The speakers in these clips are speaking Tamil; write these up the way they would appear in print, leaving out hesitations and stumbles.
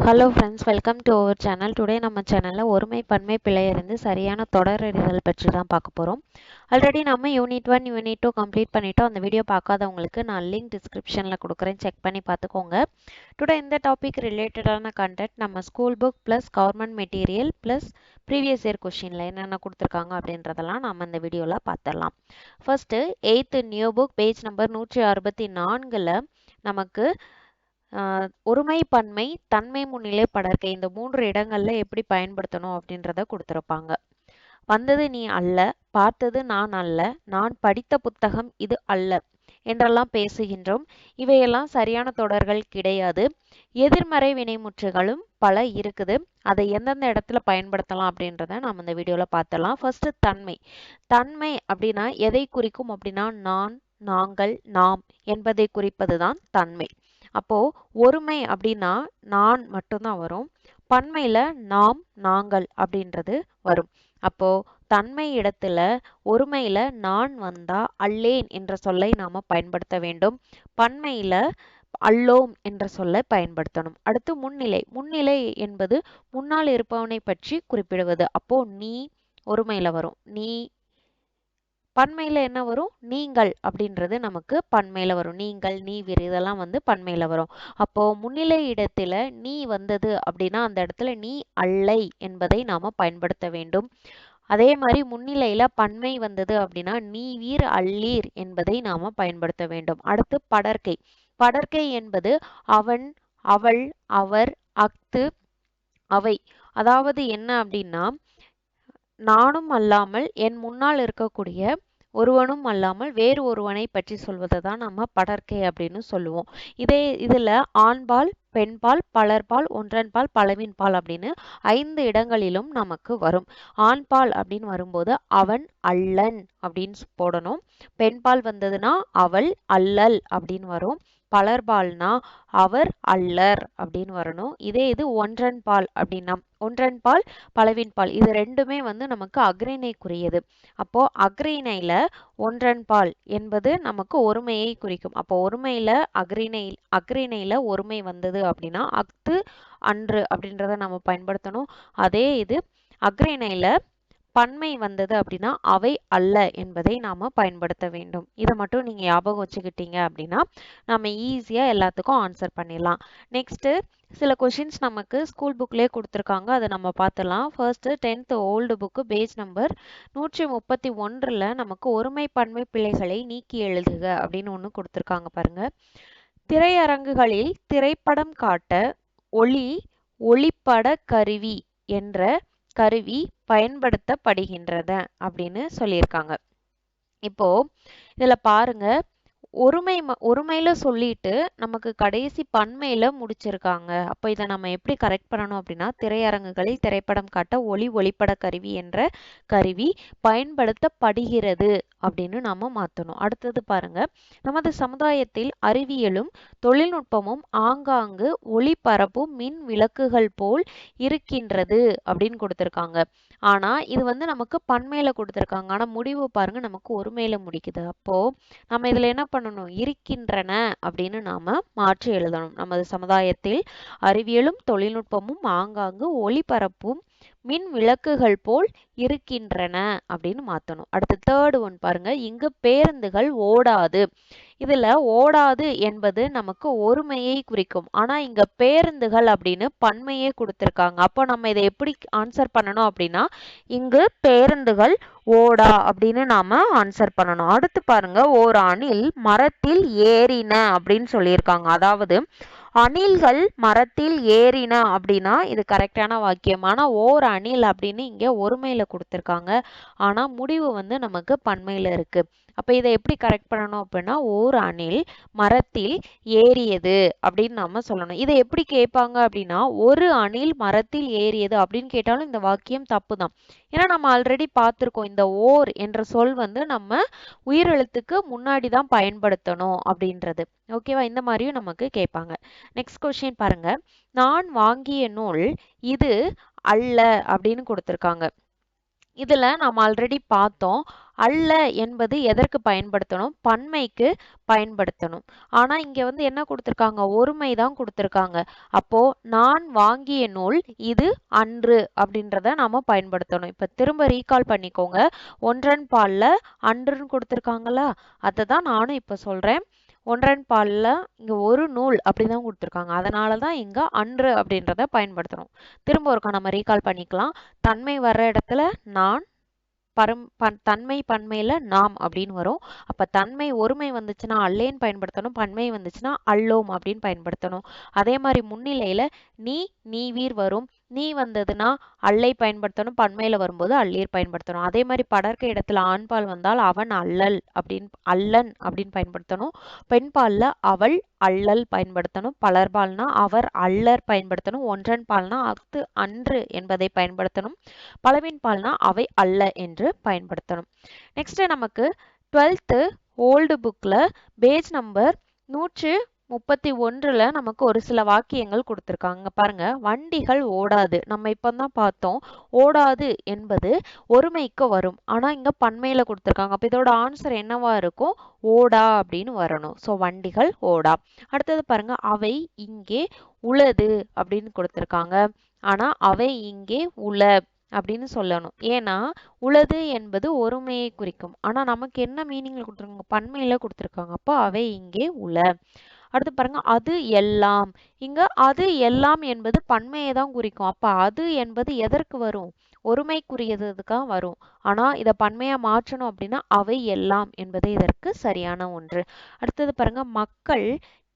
Hello friends, welcome to our channel. Today நம்ம சேனலில் ஒருமை பன்மை பிழையிலிருந்து சரியான தொடரறிதல் பற்றி தான் பார்க்க போகிறோம். ஆல்ரெடி நம்ம யூனிட் 1 யூனிட் 2 கம்ப்ளீட் பண்ணிட்டோம். அந்த வீடியோ பார்க்காதவங்களுக்கு நான் லிங்க் டிஸ்கிரிப்ஷனில் கொடுக்குறேன், செக் பண்ணி பார்த்துக்கோங்க. டுடே இந்த டாபிக் ரிலேட்டடான கண்டென்ட் நம்ம school book plus government material plus previous year கொஷினில் என்னென்ன கொடுத்துருக்காங்க அப்படின்றதெல்லாம் நம்ம இந்த வீடியோவில் பார்த்துடலாம். First 8th new book page number 164 நமக்கு ஒருமை பன்மை தன்மை முன்னிலை படர்க்கை இந்த 3 இடங்கள்ல எப்படி பயன்படுத்தணும் அப்படின்றத கொடுத்திருப்பாங்க. வந்தது நீ அல்ல, பார்த்தது நான் அல்ல, நான் படித்த புத்தகம் இது அல்ல என்றெல்லாம் பேசுகின்றோம். இவையெல்லாம் சரியான தொடர்கள் கிடையாது. எதிர்மறை வினைமுற்றுகளும் பல இருக்குது. அதை எந்தெந்த இடத்துல பயன்படுத்தலாம் அப்படின்றத நாம் இந்த வீடியோல பார்த்தலாம். ஃபர்ஸ்ட் தன்மை. தன்மை அப்படின்னா எதை குறிக்கும் அப்படின்னா நான், நாங்கள், நாம் என்பதை குறிப்பதுதான் தன்மை. அப்போ ஒருமை அப்படின்னா நான் மட்டும்தான் வரும். பன்மையில நாம், நாங்கள் அப்படின்றது வரும். அப்போ தன்மை இடத்துல ஒருமையில நான் வந்தா அல்லேன் என்ற சொல்லை நாம பயன்படுத்த வேண்டும். பன்மையில அல்லோம் என்ற சொல்லை பயன்படுத்தணும். அடுத்து முன்னிலை. முன்னிலை என்பது முன்னால் இருப்பவனை பற்றி குறிப்பிடுவது. அப்போ நீ ஒருமையில வரும். நீ பன்மையில என்ன வரும்? நீங்கள் அப்படின்றது நமக்கு பன்மையில வரும். நீங்கள், நீவிர் இதெல்லாம் பன்மையில வரும். அப்போ முன்னிலை இடத்துல நீ வந்தது அப்படின்னா அந்த இடத்துல நீ அல்லை என்பதை நாம பயன்படுத்த வேண்டும். அதே மாதிரி முன்னிலையில பன்மை வந்தது அப்படின்னா நீவீர் அல்லீர் என்பதை நாம பயன்படுத்த வேண்டும். அடுத்து படர்க்கை. படர்க்கை என்பது அவன், அவள், அவர், அஃது, அவை. அதாவது என்ன அப்படின்னா நானும் அல்லாமல் என் முன்னால் இருக்கக்கூடிய ஒருவனும் அல்லாமல் வேறு ஒருவனை பற்றி சொல்வதை தான் நம்ம படர்க்கை அப்படின்னு சொல்லுவோம். இதுல ஆண்பால், பெண்பால், பலர்பால், ஒன்றன்பால், பலவின்பால் அப்படின்னு 5 இடங்களிலும் நமக்கு வரும். ஆண்பால் அப்படின்னு வரும்போது அவன் அல்லன் அப்படின்னு போடணும். பெண்பால் வந்ததுன்னா அவள் அல்லல் அப்படின்னு வரும். பலர்பால்னா அவர் அல்லர் அப்படின்னு வரணும். இது ஒன்றன்பால் அப்படின்னா ஒன்றன்பால், பலவின்பால் இது ரெண்டுமே நமக்கு அஃறிணைக்குரியது. அப்போ அஃறிணையில ஒன்றன்பால் என்பது நமக்கு ஒருமையை குறிக்கும். அப்போ ஒருமையில அஃறிணையில ஒருமை வந்தது அப்படின்னா அஃது, அன்று அப்படின்றத நம்ம பயன்படுத்தணும். அதே இது அஃறிணையில பன்மை வந்தது அப்படின்னா அவை அல்ல என்பதை நாம பயன்படுத்த வேண்டும். இதை மட்டும் நீங்க ஞாபகம் வச்சுக்கிட்டீங்க அப்படின்னா நம்ம ஈஸியா எல்லாத்துக்கும் ஆன்சர் பண்ணிடலாம். நெக்ஸ்ட் சில கொஷின்ஸ் நமக்கு ஸ்கூல் புக்லேயே கொடுத்துருக்காங்க, அதை நம்ம பார்த்துலாம். First 10th old book page number 131 நமக்கு ஒருமை பன்மை பிழைகளை நீக்கி எழுதுக அப்படின்னு ஒன்று கொடுத்துருக்காங்க பாருங்க. திரையரங்குகளில் திரைப்படம் காட்ட ஒளிப்பட கருவி என்ற கருவி பயன்படுத்தப்படுகின்றது அப்படின்னு சொல்லியிருக்காங்க. இப்போ இதுல பாருங்க, ஒருமையில சொல்லிட்டு நமக்கு கடைசி பன்மையில முடிச்சிருக்காங்க. அப்போ இதை நம்ம எப்படி கரெக்ட் பண்ணணும் அப்படின்னா திரையரங்குகளில் திரைப்படம் காட்ட ஒளிப்பட கருவி என்ற கருவி பயன்படுத்தப்படுகிறது அப்படின்னு நாம மாத்தணும். அடுத்தது பாருங்க, நமது சமுதாயத்தில் அறிவியலும் தொழில்நுட்பமும் ஆங்காங்கு ஒளிபரப்பும் மின் விளக்குகள் போல் இருக்கின்றது அப்படின்னு கொடுத்திருக்காங்க. ஆனா இது நமக்கு பன்மையில கொடுத்திருக்காங்க. ஆனா முடிவு பாருங்க நமக்கு ஒருமையில முடிக்குது. அப்போ நம்ம இதுல என்ன பண்ணணும்? இருக்கின்றன அப்படின்னு நாம மாற்றி எழுதணும். நமது சமுதாயத்தில் அறிவியலும் தொழில்நுட்பமும் ஆங்காங்கு ஒளிபரப்பும் மின் விளக்குகள் போல் இருக்கின்றன அப்படின்னு மாத்தணும். அடுத்து தேர்ட் ஒன் பாருங்க, இங்கு பேருந்துகள் ஓடாது. இதுல ஓடாது என்பது நமக்கு ஒருமையை குறிக்கும். ஆனா இங்க பேருந்துகள் அப்படின்னு பன்மையே கொடுத்திருக்காங்க. அப்போ நம்ம இதை எப்படி ஆன்சர் பண்ணணும் அப்படின்னா இங்கு பேருந்துகள் ஓடா அப்படின்னு நாம ஆன்சர் பண்ணணும். அடுத்து பாருங்க, ஓர் அணில் மரத்தில் ஏறின அப்படின்னு சொல்லியிருக்காங்க. அதாவது அணில்கள் மரத்தில் ஏறின அப்படின்னா இது கரெக்டான வாக்கியம். ஆனா ஓர் அணில் அப்படின்னு இங்க ஒருமையில கொடுத்திருக்காங்க. ஆனா முடிவு நமக்கு பன்மையில இருக்கு. அப்ப இதை எப்படி கரெக்ட் பண்ணணும் அப்படின்னா ஓர் அணில் மரத்தில் ஏறியது அப்படின்னு நம்ம சொல்லணும். இதை எப்படி கேட்பாங்க அப்படின்னா ஒரு அணில் மரத்தில் ஏறியது அப்படின்னு கேட்டாலும் இந்த வாக்கியம் தப்பு தான். ஏன்னா நம்ம ஆல்ரெடி பார்த்திருக்கோம், இந்த ஓர் என்ற சொல் நம்ம உயிரெழுத்துக்கு முன்னாடி தான் பயன்படுத்தணும் அப்படின்றது. ஓகேவா? இந்த மாதிரியும் நமக்கு கேட்பாங்க. நெக்ஸ்ட் கொஸ்டின் பாருங்க, நான் வாங்கிய நூல் இது அல்ல அப்படின்னு கொடுத்திருக்காங்க. இதுல நம்ம ஆல்ரெடி பார்த்தோம், அல்ல என்பது எதற்கு பயன்படுத்தணும்? பன்மைக்கு பயன்படுத்தணும். ஆனா இங்க வந்து என்ன கொடுத்திருக்காங்க? ஒருமை தான் கொடுத்திருக்காங்க. அப்போ நான் வாங்கிய நூல் இது அன்று அப்படின்றத நாம பயன்படுத்தணும். இப்ப திரும்ப ரீகால் பண்ணிக்கோங்க. ஒன்றன் பால்ல அன்றுன்னு கொடுத்திருக்காங்களா? அதை தான் நானும் இப்ப சொல்றேன். ஒன்றன் பால்ல இங்க ஒரு நூல் அப்படிதான் கொடுத்திருக்காங்க. அதனாலதான் இங்க அன்று அப்படின்றத பயன்படுத்தணும். திரும்ப ஒருக்கா நம்ம ரீகால் பண்ணிக்கலாம். தன்மை வர்ற இடத்துல நான், தன்மை பன்மையில நாம் அப்படின்னு வரும். அப்ப தன்மை ஒருமை வந்துச்சுன்னா அல்லேன்னு பயன்படுத்தணும், பன்மை வந்துச்சுன்னா அல்லோம் அப்படின்னு பயன்படுத்தணும். அதே மாதிரி முன்னிலையில நீ, நீவீர் வரும். நீ வந்ததுன்னா அல்லை பயன்படுத்தணும், பன்மையில வரும்போது அல்லீர் பயன்படுத்தணும். அதே மாதிரி படர்க்க இடத்துல ஆண்பால் வந்தால் அவன் அல்லல் அப்படின்னு அல்லன் அப்படின்னு பயன்படுத்தணும். பெண்பால்ல அவள் அல்லல் பயன்படுத்தணும். பலர்பால்னா அவர் அல்லர் பயன்படுத்தணும். ஒன்றன் பால்னா அஃது அன்று என்பதை பயன்படுத்தணும். பலவின் பால்னா அவை அல்ல என்று பயன்படுத்தணும். நெக்ஸ்ட் நமக்கு 12th ஓல்டு புக்ல பேஜ் நம்பர் 131ல நமக்கு ஒரு சில வாக்கியங்கள் கொடுத்திருக்காங்க. பாருங்க, வண்டிகள் ஓடாது. நம்ம இப்பதான் பார்த்தோம், ஓடாது என்பது ஒருமைக்கு வரும். ஆனா இங்க பன்மையில கொடுத்திருக்காங்க. அப்ப இதோட ஆன்சர் என்னவா இருக்கும்? ஓடா அப்படின்னு வரணும். சோ வண்டிகள் ஓடா. அடுத்தது பாருங்க, அவை இங்கே உளது அப்படின்னு கொடுத்திருக்காங்க. ஆனா அவை இங்கே உள அப்படின்னு சொல்லணும். ஏன்னா உளது என்பது ஒருமையை குறிக்கும். ஆனா நமக்கு என்ன மீனிங்ல கொடுத்துருக்காங்க? பன்மையில கொடுத்திருக்காங்க. அப்போ அவை இங்கே உள. அடுத்து பாருங்க, அது எல்லாம். இங்க அது எல்லாம் என்பது பன்மையை தான் குறிக்கும். அப்ப அது என்பது எதற்கு வரும்? ஒருமைக்குரியதுக்காக வரும். ஆனா இதை பன்மையா மாற்றணும் அப்படின்னா அவை எல்லாம் என்பது இதற்கு சரியான ஒன்று. அடுத்தது பாருங்க, மக்கள்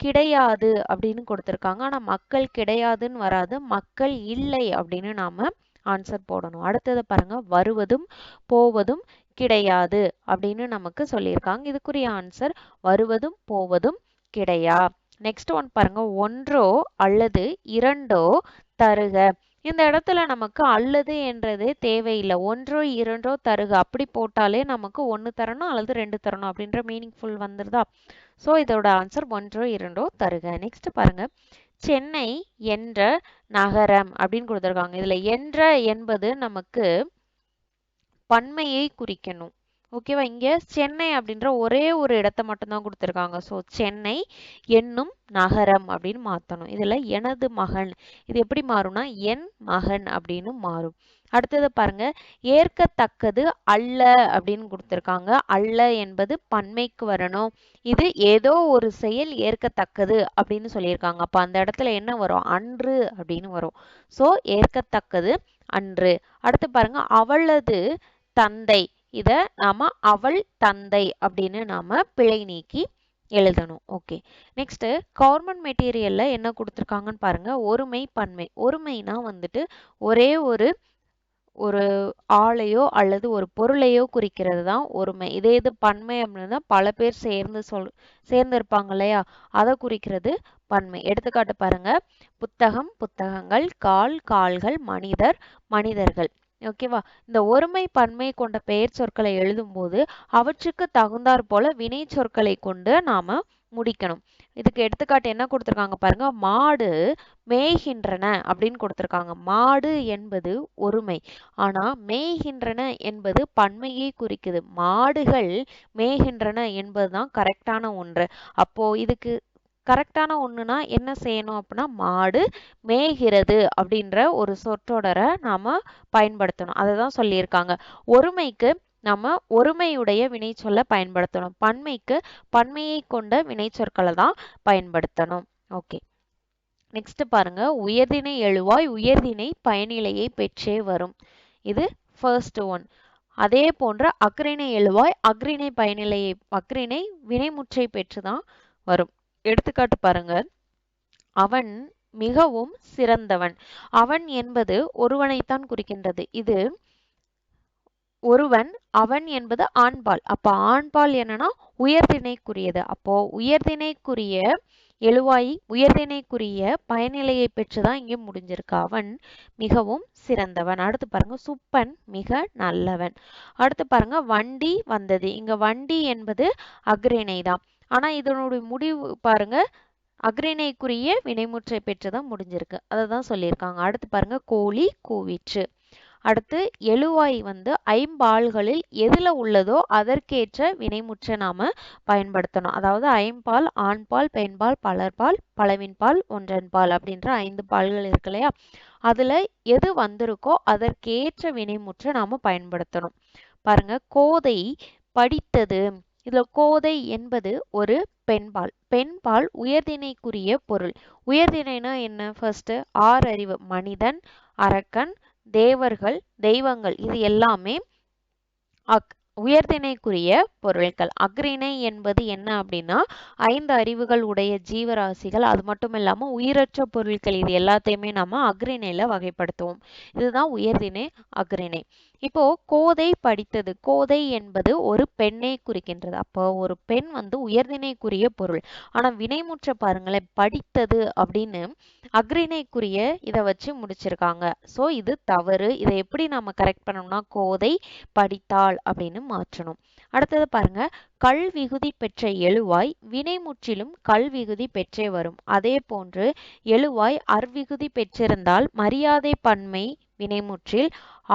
கிடையாது அப்படின்னு கொடுத்திருக்காங்க. ஆனா மக்கள் கிடையாதுன்னு வராது, மக்கள் இல்லை அப்படின்னு நாம ஆன்சர் போடணும். அடுத்தது பாருங்க, வருவதும் போவதும் கிடையாது அப்படின்னு நமக்கு சொல்லியிருக்காங்க. இதுக்குரிய ஆன்சர் வருவதும் போவதும் கிடையா. நெக்ஸ்ட் ஒன் பாருங்க, ஒன்றோ அல்லது இரண்டோ தருக. இந்த இடத்துல நமக்கு அல்லது என்றதே தேவையில்லை. ஒன்றோ இரண்டோ தருக அப்படி போட்டாலே நமக்கு ஒன்று தரணும் அல்லது ரெண்டு தரணும் அப்படின்ற மீனிங்ஃபுல் வந்துருதா? ஸோ இதோட ஆன்சர் ஒன்றோ இரண்டோ தருக. நெக்ஸ்ட் பாருங்க, சென்னை என்ற நகரம் அப்படின்னு கொடுத்துருக்காங்க. இதுல என்ற என்பது நமக்கு பன்மையை குறிக்கணும். ஓகேவா? இங்க சென்னை அப்படின்ற ஒரே ஒரு இடத்தை மட்டும்தான் கொடுத்துருக்காங்க. ஸோ சென்னை என்னும் நகரம் அப்படின்னு மாற்றணும். இதுல எனது மகன் இது எப்படி மாறும்னா என் மகன் அப்படின்னு மாறும். அடுத்தது பாருங்க, ஏற்கத்தக்கது அல்ல அப்படின்னு கொடுத்துருக்காங்க. அல்ல என்பது பன்மைக்கு வரணும். இது ஏதோ ஒரு செயல் ஏற்கத்தக்கது அப்படின்னு சொல்லியிருக்காங்க. அப்ப அந்த இடத்துல என்ன வரும்? அன்று அப்படின்னு வரும். ஸோ ஏற்கத்தக்கது அன்று. அடுத்து பாருங்க, அவளது தந்தை. இத நாம அவள் தந்தை அப்படின்னு நாம பிழை நீக்கி எழுதணும். ஓகே, நெக்ஸ்ட் கவர்மெண்ட் மெட்டீரியல்ல என்ன கொடுத்துருக்காங்கன்னு பாருங்க, ஒருமை பன்மை. ஒருமைனா வந்துட்டு ஒரே ஒரு ஆளையோ அல்லது ஒரு பொருளையோ குறிக்கிறது தான் ஒருமை. இதே இது பன்மை அப்படின்னா பல பேர் சேர்ந்து இருப்பாங்க இல்லையா, அதை குறிக்கிறது பன்மை. எடுத்துக்காட்டு பாருங்க, புத்தகம் புத்தகங்கள், கால் கால்கள், மனிதர் மனிதர்கள். ஓகேவா? இந்த ஒருமை பன்மை கொண்ட பெயர் சொற்களை எழுதும் போது அவற்றுக்கு தகுந்தாற் போல வினை சொற்களை கொண்டு நாம முடிக்கணும். இதுக்கு எடுத்துக்காட்டு என்ன கொடுத்திருக்காங்க பாருங்க, மாடு மேய்கின்றன அப்படின்னு கொடுத்திருக்காங்க. மாடு என்பது ஒருமை, ஆனா மேய்கின்றன என்பது பன்மையை குறிக்குது. மாடுகள் மேய்கின்றன என்பதுதான் கரெக்டான ஒன்று. அப்போ இதுக்கு கரெக்டான ஒண்ணுனா என்ன செய்யணும் அப்படின்னா மாடு மேய்கிறது அப்படின்ற ஒரு சொற்றொடரை நாம பயன்படுத்தணும். அதை தான் சொல்லியிருக்காங்க. ஒருமைக்கு நம்ம ஒருமையுடைய வினை சொல்ல பயன்படுத்தணும். பன்மைக்கு பன்மையை கொண்ட வினை சொற்களை தான் பயன்படுத்தணும். ஓகே, நெக்ஸ்ட் பாருங்க, உயர்திணை எழுவாய் உயர்திணை பயனிலையை பெற்றே வரும். இது ஃபர்ஸ்ட் ஒன். அதே போன்ற அக்ரிணை எழுவாய் அக்ரிணை பயனிலையை அக்ரிணை வினைமுற்றை பெற்றுதான் வரும். எடுத்துக்காட்டு பாருங்க, அவன் மிகவும் சிறந்தவன். அவன் என்பது ஒருவனைத்தான் குறிக்கின்றது. இது ஒருவன், அவன் என்பது ஆண்பால். அப்ப ஆண்பால் என்னன்னா உயர்திணைக்குரியது. அப்போ உயர்திணைக்குரிய எழுவாய் உயர்திணைக்குரிய பயனிலையை பெற்றுதான் இங்கே முடிஞ்சிருக்கு. அவன் மிகவும் சிறந்தவன். அடுத்து பாருங்க, சுப்பன் மிக நல்லவன். அடுத்து பாருங்க, வண்டி வந்தது. இங்க வண்டி என்பது அக்ரிணை தான். ஆனா இதனுடைய முடிவு பாருங்க, அக்ரிணைக்குரிய வினைமுற்றை பெற்றுதான் முடிஞ்சிருக்கு. அதை தான் சொல்லியிருக்காங்க. அடுத்து பாருங்க, கோழி கூவிற்று. அடுத்து எழுவாய் வந்து ஐம்பால்களில் எதுல உள்ளதோ அதற்கேற்ற வினைமுற்றை நாம பயன்படுத்தணும். அதாவது ஐம்பால், ஆண்பால், பெண்பால், பலர்பால், பலவின்பால், ஒன்றன்பால் அப்படின்ற 5 பால்கள் இருக்கு இல்லையா, அதுல எது வந்திருக்கோ அதற்கேற்ற வினைமுற்றை நாம பயன்படுத்தணும். பாருங்க, கோதை படித்தது. இதுல கோதை என்பது ஒரு பெண்பால். பெண்பால் உயர்திணைக்குரிய பொருள். உயர்திணைனா என்ன? ஃபர்ஸ்ட் ஆறறிவு, மனிதன், அரக்கன், தேவர்கள், தெய்வங்கள், இது எல்லாமே உயர்திணைக்குரிய பொருட்கள். அஃறிணை என்பது என்ன அப்படின்னா 5 அறிவுகள் உடைய ஜீவராசிகள், அது மட்டும் இல்லாம உயிரற்ற பொருட்கள், இது எல்லாத்தையுமே நம்ம அஃறிணையில வகைப்படுத்துவோம். இதுதான் உயர்திணை, அஃறிணை. இப்போ கோதை படித்தது. கோதை என்பது ஒரு பெண்ணை குறிக்கின்றது. அப்போ ஒரு பெண் வந்து உயர்திணைக்குரிய பொருள். ஆனா வினைமுற்ற பாருங்களேன், படித்தது அப்படின்னு அஃறிணைக்குரிய இதை வச்சு முடிச்சிருக்காங்க. ஸோ இது தவறு. இதை எப்படி நம்ம கரெக்ட் பண்ணணும்னா கோதை படித்தாள் அப்படின்னு மாற்றணும். அடுத்தது பாருங்க, கல் விகுதி பெற்ற எழுவாய் வினைமுற்றிலும் கல் விகுதி பெற்றே வரும். அதே போன்று எழுவாய் அர்விகுதி பெற்றிருந்தால் மரியாதை பன்மை வினைமுற்றில்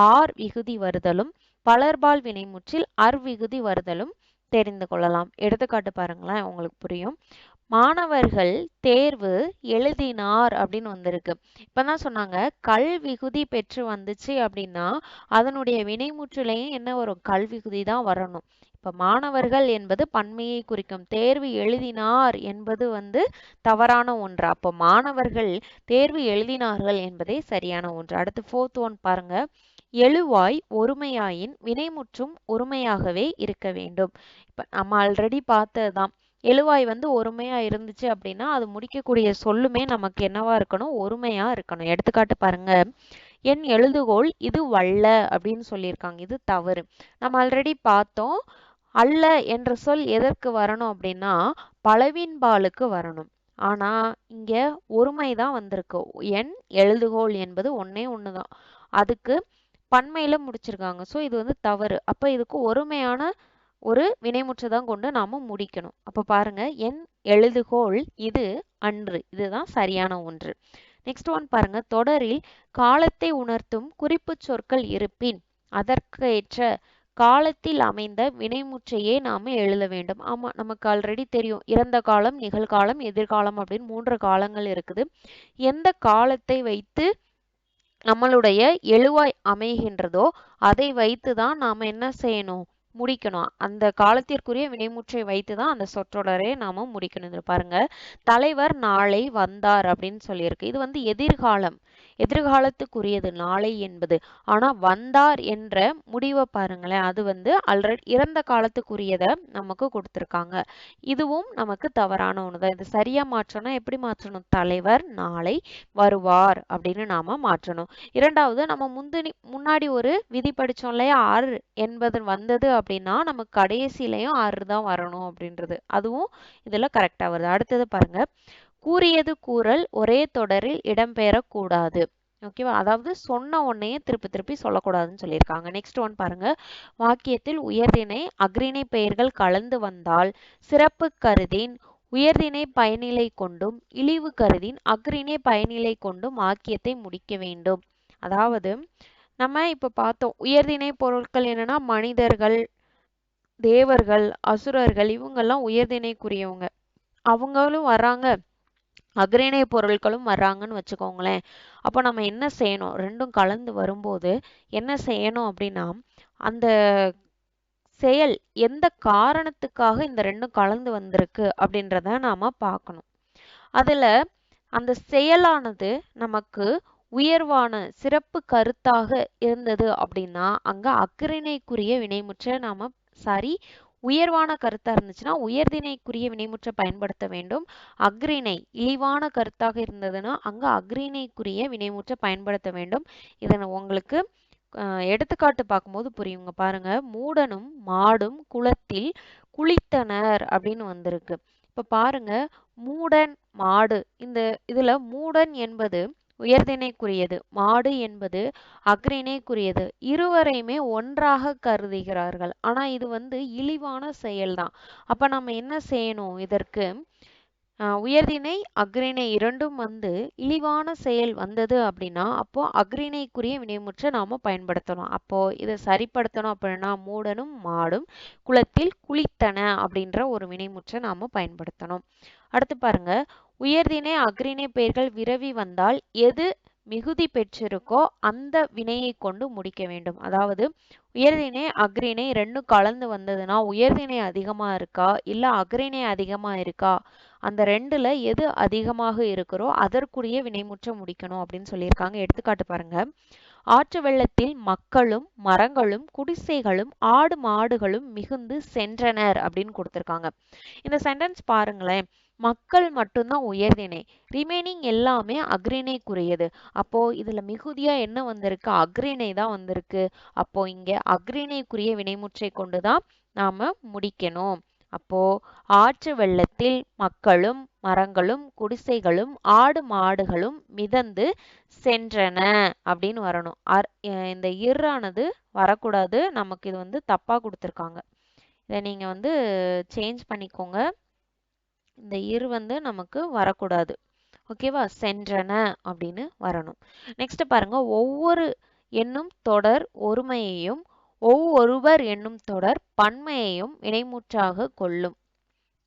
ஆர் விகுதி வருதலும் பலர்பால் வினைமுற்றில் அர்விகுதி வருதலும் தெரிந்து கொள்ளலாம். எடுத்துக்காட்டு பாருங்களேன், உங்களுக்கு புரியும். மாணவர்கள் தேர்வு எழுதினார் அப்படின்னு வந்திருக்கு. இப்பதான் சொன்னாங்க கல் விகுதி பெற்று வந்துச்சு அப்படின்னா அதனுடைய வினைமுற்றிலையும் என்ன வரும்? கல் விகுதி தான் வரணும். இப்ப மாணவர்கள் என்பது பன்மையை குறிக்கும். தேர்வு எழுதினார் என்பது வந்து தவறான ஒன்று. அப்போ மாணவர்கள் தேர்வு எழுதினார்கள் என்பதே சரியான ஒன்று. அடுத்து 4th ஒன் பாருங்க, எழுவாய் ஒருமையாயின் வினைமுற்றும் ஒருமையாகவே இருக்க வேண்டும். இப்ப நம்ம ஆல்ரெடி பார்த்ததுதான், எழுவாய் வந்து ஒருமையா இருந்துச்சு அப்படின்னா அது முடிக்கக்கூடிய சொல்லுமே நமக்கு என்னவா இருக்கணும்? ஒருமையா இருக்கணும். எடுத்துக்காட்டு பாருங்க, என் எழுதுகோள் இது வல்ல அப்படின்னு சொல்லியிருக்காங்க. இது தவறு. நம்ம ஆல்ரெடி பார்த்தோம், அல்ல என்ற சொல் எதற்கு வரணும் அப்படின்னா பலவின்பாலுக்கு வரணும். ஆனா இங்க ஒருமைதான் வந்திருக்கு. என் எழுதுகோள் என்பது ஒன்னே ஒண்ணுதான், அதுக்கு பன்மையில முடிச்சிருக்காங்க. ஸோ இது வந்து தவறு. அப்ப இதுக்கு ஒருமையான ஒரு வினைமுற்றுதான் கொண்டு நாம முடிக்கணும். அப்ப பாருங்க, என் எழுதுகோள் இது அன்று, இதுதான் சரியான ஒன்று. நெக்ஸ்ட் ஒன் பாருங்க, தொடரில் காலத்தை உணர்த்தும் குறிப்பு சொற்கள் இருப்பின் அதற்கேற்ற காலத்தில் அமைந்த வினைமுற்றையே நாம எழுத வேண்டும். ஆமா, நமக்கு ஆல்ரெடி தெரியும், இறந்த காலம், நிகழ்காலம், எதிர்காலம் அப்படின்னு 3 காலங்கள் இருக்குது. எந்த காலத்தை வைத்து நம்மளுடைய எழுவாய் அமைகின்றதோ அதை வைத்துதான் நாம என்ன செய்யணும்? முடிக்கணும். அந்த காலத்திற்குரிய வினைமுற்றை வைத்துதான் அந்த சொற்றொடரை நாம முடிக்கணும். இது பாருங்க, தலைவர் நாளை வந்தார் அப்படின்னு சொல்லியிருக்கு. இது வந்து எதிர்காலம், எதிர்காலத்துக்குரியது நாளை என்பது. ஆனா வந்தார் என்ற முடிவை பாருங்களேன், அது வந்து ஆல்ரெடி இறந்த காலத்துக்குரியதை நமக்கு கொடுத்திருக்காங்க. இதுவும் நமக்கு தவறான ஒண்ணுதான். இது சரியா மாற்றணும். எப்படி மாற்றணும்? தலைவர் நாளை வருவார் அப்படின்னு நாம மாற்றணும். இரண்டாவது, நம்ம முன்னாடி ஒரு விதி படிச்சோம் இல்லையா, ஆறு என்பது வந்தது அப்படின்னா நமக்கு கடைசியிலையும் ஆறு தான் வரணும் அப்படின்றது, அதுவும் இதுல கரெக்டா வருது. அடுத்தது பாருங்க, கூறியது கூறல் ஒரே தொடரில் இடம்பெறக்கூடாது. ஓகேவா? அதாவது சொன்ன உடனே திருப்பி திருப்பி சொல்லக்கூடாதுன்னு சொல்லியிருக்காங்க. நெக்ஸ்ட் ஒன் பாருங்க, வாக்கியத்தில் உயர்திணை அஃறிணை பெயர்கள் கலந்து வந்தால் சிறப்பு கருதின் உயர்திணை பயனிலை கொண்டும் இழிவு கருதின் அஃறிணை பயனிலை கொண்டும் வாக்கியத்தை முடிக்க வேண்டும். அதாவது நம்ம இப்ப பார்த்தோம், உயர்திணை பொருட்கள் என்னன்னா மனிதர்கள், தேவர்கள், அசுரர்கள், இவங்கெல்லாம் உயர்திணைக்குரியவங்க, அவங்களும் வர்றாங்க, அஃறிணை பொருட்களும் வர்றாங்கன்னு வச்சுக்கோங்களேன். அப்போ நம்ம என்ன செய்யணும்? ரெண்டும் கலந்து வரும்போது என்ன செய்யணும் அப்படின்னா, அந்த செயல் எந்த காரணத்துக்காக இந்த ரெண்டும் கலந்து வந்திருக்கு அப்படின்றத நாம பார்க்கணும். அதுல அந்த செயலானது நமக்கு உயர்வான சிறப்பு கருத்தாக இருந்தது அப்படின்னா அங்க அஃறிணைக்குரிய வினைமுற்ற நாம உயர்வான கருத்தா இருந்துச்சுன்னா உயர்திணைக்குரிய வினைமுற்றை பயன்படுத்த வேண்டும். அஃறிணை இழிவான கருத்தாக இருந்ததுன்னா அங்க அஃறிணைக்குரிய வினைமுற்றை பயன்படுத்த வேண்டும். இதனை உங்களுக்கு எடுத்துக்காட்டு பார்க்கும்போது புரியுங்க. பாருங்க, மூடனும் மாடும் குளத்தில் குளித்தனர் அப்படின்னு வந்திருக்கு. இப்ப பாருங்க, மூடன் மாடு, இதுல மூடன் என்பது உயர்திணைக்குரியது, மாடு என்பது அஃறிணைக்குரியது. இருவரையுமே ஒன்றாக கருதுகிறார்கள். ஆனா இது வந்து இழிவான செயல்தான். அப்ப நம்ம என்ன செய்யணும்? இதற்கு உயர்திணை அஃறிணை இரண்டும் வந்து இழிவான செயல் வந்தது அப்படின்னா அப்போ அஃறிணைக்குரிய வினைமுற்றை நாம பயன்படுத்தணும். அப்போ இதை சரிப்படுத்தணும் அப்படின்னா மூடனும் மாடும் குளத்தில் குளித்தன அப்படின்ற ஒரு வினைமுற்றை நாம பயன்படுத்தணும். அடுத்து பாருங்க, உயர்திணை அஃறிணை பெயர்கள் விரவி வந்தால் எது மிகுதி பெற்றிருக்கோ அந்த வினையை கொண்டு முடிக்க வேண்டும். அதாவது உயர்திணை அஃறிணை ரெண்டும் கலந்து வந்ததுன்னா உயர்திணை அதிகமா இருக்கா இல்ல அஃறிணை அதிகமா இருக்கா, அந்த ரெண்டுல எது அதிகமாக இருக்கிறோ அதற்குரிய வினைமுற்றை முடிக்கணும் அப்படின்னு சொல்லியிருக்காங்க. எடுத்துக்காட்டு பாருங்க, ஆற்று வெள்ளத்தில் மக்களும் மரங்களும் குடிசைகளும் ஆடு மாடுகளும் மிகுந்து சென்றனர் அப்படின்னு கொடுத்திருக்காங்க. இந்த சென்டென்ஸ் பாருங்களேன், மக்கள் மட்டும்தான் உயர்திணை, ரிமைனிங் எல்லாமே அஃறிணைக்குரியது. அப்போ இதுல மிகுதியா என்ன வந்திருக்கு, அஃறிணை தான் வந்திருக்கு. அப்போ இங்க அஃறிணைக்குரிய வினைமுற்றை கொண்டுதான் நாம முடிக்கணும். அப்போ ஆற்று வெள்ளத்தில் மக்களும் மரங்களும் குடிசைகளும் ஆடு மாடுகளும் மிதந்து சென்றன அப்படின்னு வரணும். இந்த இர்ரானது வரக்கூடாது, நமக்கு இது வந்து தப்பா கொடுத்துருக்காங்க. இதை நீங்க வந்து சேஞ்ச் பண்ணிக்கோங்க. இந்த இர் வந்து நமக்கு வரக்கூடாது. ஓகேவா, சென்றன அப்படின்னு வரணும். நெக்ஸ்ட் பாருங்க, ஒவ்வொரு என்னும் தொடர் ஒருமையையும் ஒவ்வொருவர் என்னும் தொடர் பன்மையையும் வினைமுற்றாக கொள்ளும்.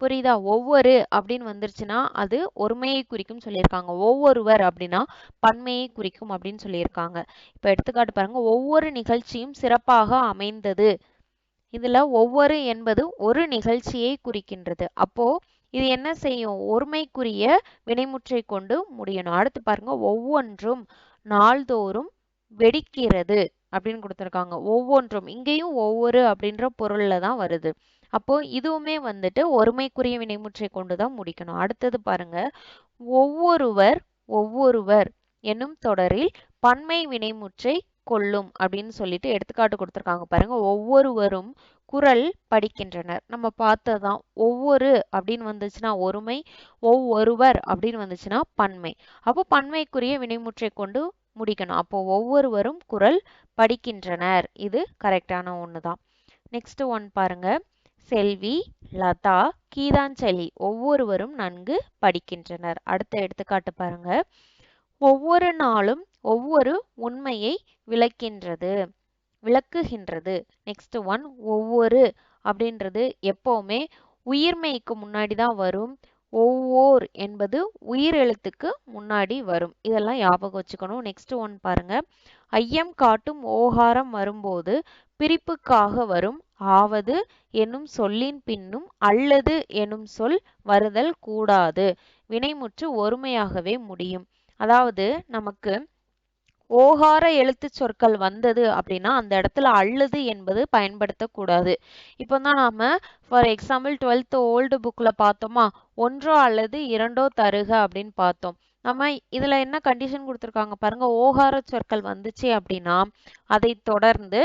புரியுதா? ஒவ்வொரு அப்படின்னு வந்துருச்சுன்னா அது ஒருமையை குறிக்கும் சொல்லியிருக்காங்க. ஒவ்வொருவர் அப்படின்னா பன்மையை குறிக்கும் அப்படின்னு சொல்லியிருக்காங்க. இப்ப எடுத்துக்காட்டு பாருங்க, ஒவ்வொரு நிகழ்ச்சியும் சிறப்பாக அமைந்தது. இதுல ஒவ்வொரு என்பது ஒரு நிகழ்ச்சியை குறிக்கின்றது. அப்போ இது என்ன செய்யும், ஒருமைக்குரிய வினைமுற்றை கொண்டு முடியணும். அடுத்து பாருங்க, ஒவ்வொன்றும் நாள்தோறும் வெடிக்கிறது அப்படின்னு கொடுத்திருக்காங்க. ஒவ்வொன்றும் இங்கேயும் ஒவ்வொரு அப்படின்ற பொருள்ல தான் வருது. அப்போ இதுவுமே வந்துட்டு ஒருமைக்குரிய வினைமுற்றை கொண்டுதான் முடிக்கணும். அடுத்தது பாருங்க, ஒவ்வொருவர் ஒவ்வொருவர் என்னும் தொடரில் பன்மை வினைமுற்றை கொள்ளும் அப்படின்னு சொல்லிட்டு எடுத்துக்காட்டு கொடுத்திருக்காங்க. பாருங்க, ஒவ்வொருவரும் குறள் படிக்கின்றனர். நம்ம பார்த்ததான், ஒவ்வொரு அப்படின்னு வந்துச்சுன்னா ஒருமை, ஒவ்வொருவர் அப்படின்னு வந்துச்சுன்னா பன்மை. அப்போ பன்மைக்குரிய வினைமுற்றை கொண்டு முடிக்கணும். அப்போ ஒவ்வொருவரும் குறள் படிக்கின்றனர், இது கரெக்டான ஒண்ணுதான். நெக்ஸ்ட் ஒன் பாருங்க, செல்வி, லதா, கீதாஞ்சலி ஒவ்வொருவரும் நன்கு படிக்கின்றனர். அடுத்த எடுத்துக்காட்டு பாருங்க, ஒவ்வொரு நாளும் ஒவ்வொரு உண்மையை விளக்குகின்றது. நெக்ஸ்ட் ஒன், ஒவ்வொரு அப்படின்றது எப்பவுமே உயிர்மெய்க்கு முன்னாடி தான் வரும். ஒவ்வொரு என்பது உயிர் எழுத்துக்கு முன்னாடி வரும். இதெல்லாம் ஞாபகம் வச்சுக்கணும். நெக்ஸ்ட் ஒன் பாருங்க, ஐயம் காட்டும் ஓகாரம் வரும்போது பிரிப்புக்காக வரும் ஆவது என்னும் சொல்லின் பின்னும் அல்லது என்னும் சொல் வருதல் கூடாது. வினைமுற்று ஒருமையாகவே முடியும். அதாவது நமக்கு ஓகார எழுத்து சொற்கள் வந்தது அப்படின்னா அந்த இடத்துல அல்லது என்பது பயன்படுத்தக்கூடாது. இப்போ தான் நாம ஃபார் எக்ஸாம்பிள் 12th ஓல்டு புக்ல பார்த்தோமா, ஒன்றோ அல்லது இரண்டோ தருக அப்படின்னு பார்த்தோம். நம்ம இதுல என்ன கண்டிஷன் கொடுத்துருக்காங்க பாருங்க, ஓகார சொற்கள் வந்துச்சு அப்படின்னா அதை தொடர்ந்து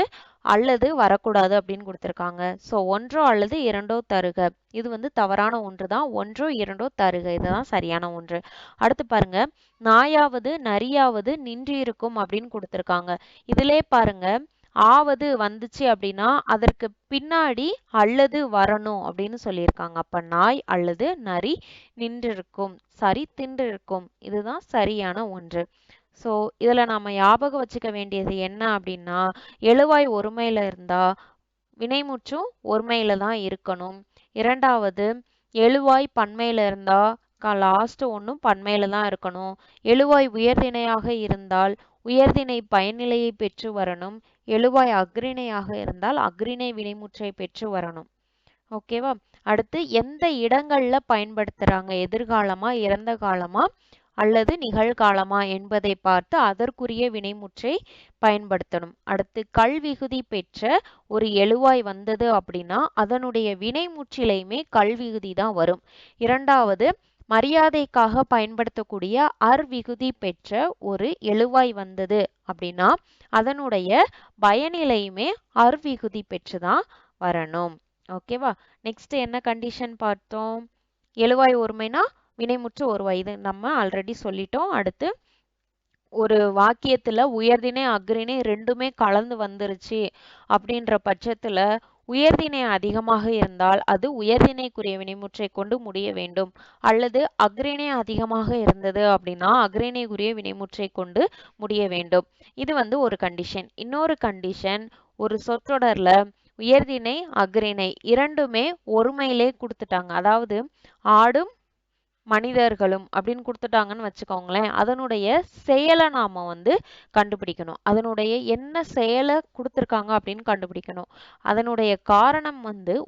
அல்லது வரக்கூடாது அப்படின்னு கொடுத்துருக்காங்க. ஸோ ஒன்றோ அல்லது இரண்டோ தருக, இது வந்து தவறான ஒன்று தான். ஒன்றோ இரண்டோ தருக, இதுதான் சரியான ஒன்று. அடுத்து பாருங்க, நாயாவது நரியாவது நின்று இருக்கும் அப்படின்னு கொடுத்துருக்காங்க. இதிலே பாருங்க, ஆவது வந்துச்சு அப்படின்னா அதற்கு பின்னாடி அல்லது வரணும் அப்படின்னு சொல்லியிருக்காங்க. அப்ப நாய் அல்லது நரி நின்றிருக்கும், சரி தின்றிருக்கும், இதுதான் சரியான ஒன்று. ஸோ இதுல நாம ஞாபகம் வச்சுக்க வேண்டியது என்ன அப்படின்னா, எழுவாய் ஒருமையில இருந்தா வினைமுற்றும் ஒருமையில தான் இருக்கணும். இரண்டாவது, எழுவாய் பன்மையில இருந்தா லாஸ்ட் ஒன்றும் பன்மையில தான் இருக்கணும். எழுவாய் உயர்திணையாக இருந்தால் உயர்திணை பயனிலையை பெற்று வரணும். எழுவாய் அஃறிணையாக இருந்தால் அஃறிணை வினைமுற்றை பெற்று வரணும். ஓகேவா? அடுத்து, எந்த இடங்கள்ல பயன்படுத்துறாங்க, எதிர்காலமா இறந்த காலமா அல்லது நிகழ்காலமா என்பதை பார்த்து அதற்குரிய வினைமுற்றை பயன்படுத்தணும். அடுத்து, கல்விகுதி பெற்ற ஒரு எழுவாய் வந்தது அப்படின்னா அதனுடைய வினைமுற்றிலையுமே கல்விகுதி தான் வரும். இரண்டாவது, மரியாதைக்காக பயன்படுத்தக்கூடிய அர்விகுதி பெற்ற ஒரு எழுவாய் வந்தது அப்படின்னா அதனுடைய பயனிலையுமே அர்விகுதி பெற்றுதான் வரணும். ஓகேவா? நெக்ஸ்ட் என்ன கண்டிஷன் பார்த்தோம், எழுவாய் ஒருமைனா வினைமுற்று ஒருவாய், இது நம்ம ஆல்ரெடி சொல்லிட்டோம். அடுத்து, ஒரு வாக்கியத்துல உயர்திணை அஃறிணை ரெண்டுமே கலந்து வந்துருச்சு அப்படின்ற பட்சத்துல உயர்திணை அதிகமாக இருந்தால் அது உயர்திணைக்குரிய வினைமுற்றை கொண்டு முடிய வேண்டும். அல்லது அஃறிணை அதிகமாக இருந்தது அப்படின்னா அஃறிணைக்குரிய வினைமுற்றை கொண்டு முடிய வேண்டும். இது ஒரு கண்டிஷன். இன்னொரு கண்டிஷன், ஒரு சொற்றொடர்ல உயர்திணை அஃறிணை இரண்டுமே ஒருமையிலே கொடுத்துட்டாங்க. அதாவது ஆடும் மனிதர்களும் அப்படின்னு கொடுத்துட்டாங்கன்னு வச்சுக்கோங்களேன். அதனுடைய செயலை நாம கண்டுபிடிக்கணும். அதனுடைய என்ன செயலை கொடுத்துருக்காங்க அப்படின்னு கண்டுபிடிக்கணும். அதனுடைய காரணம்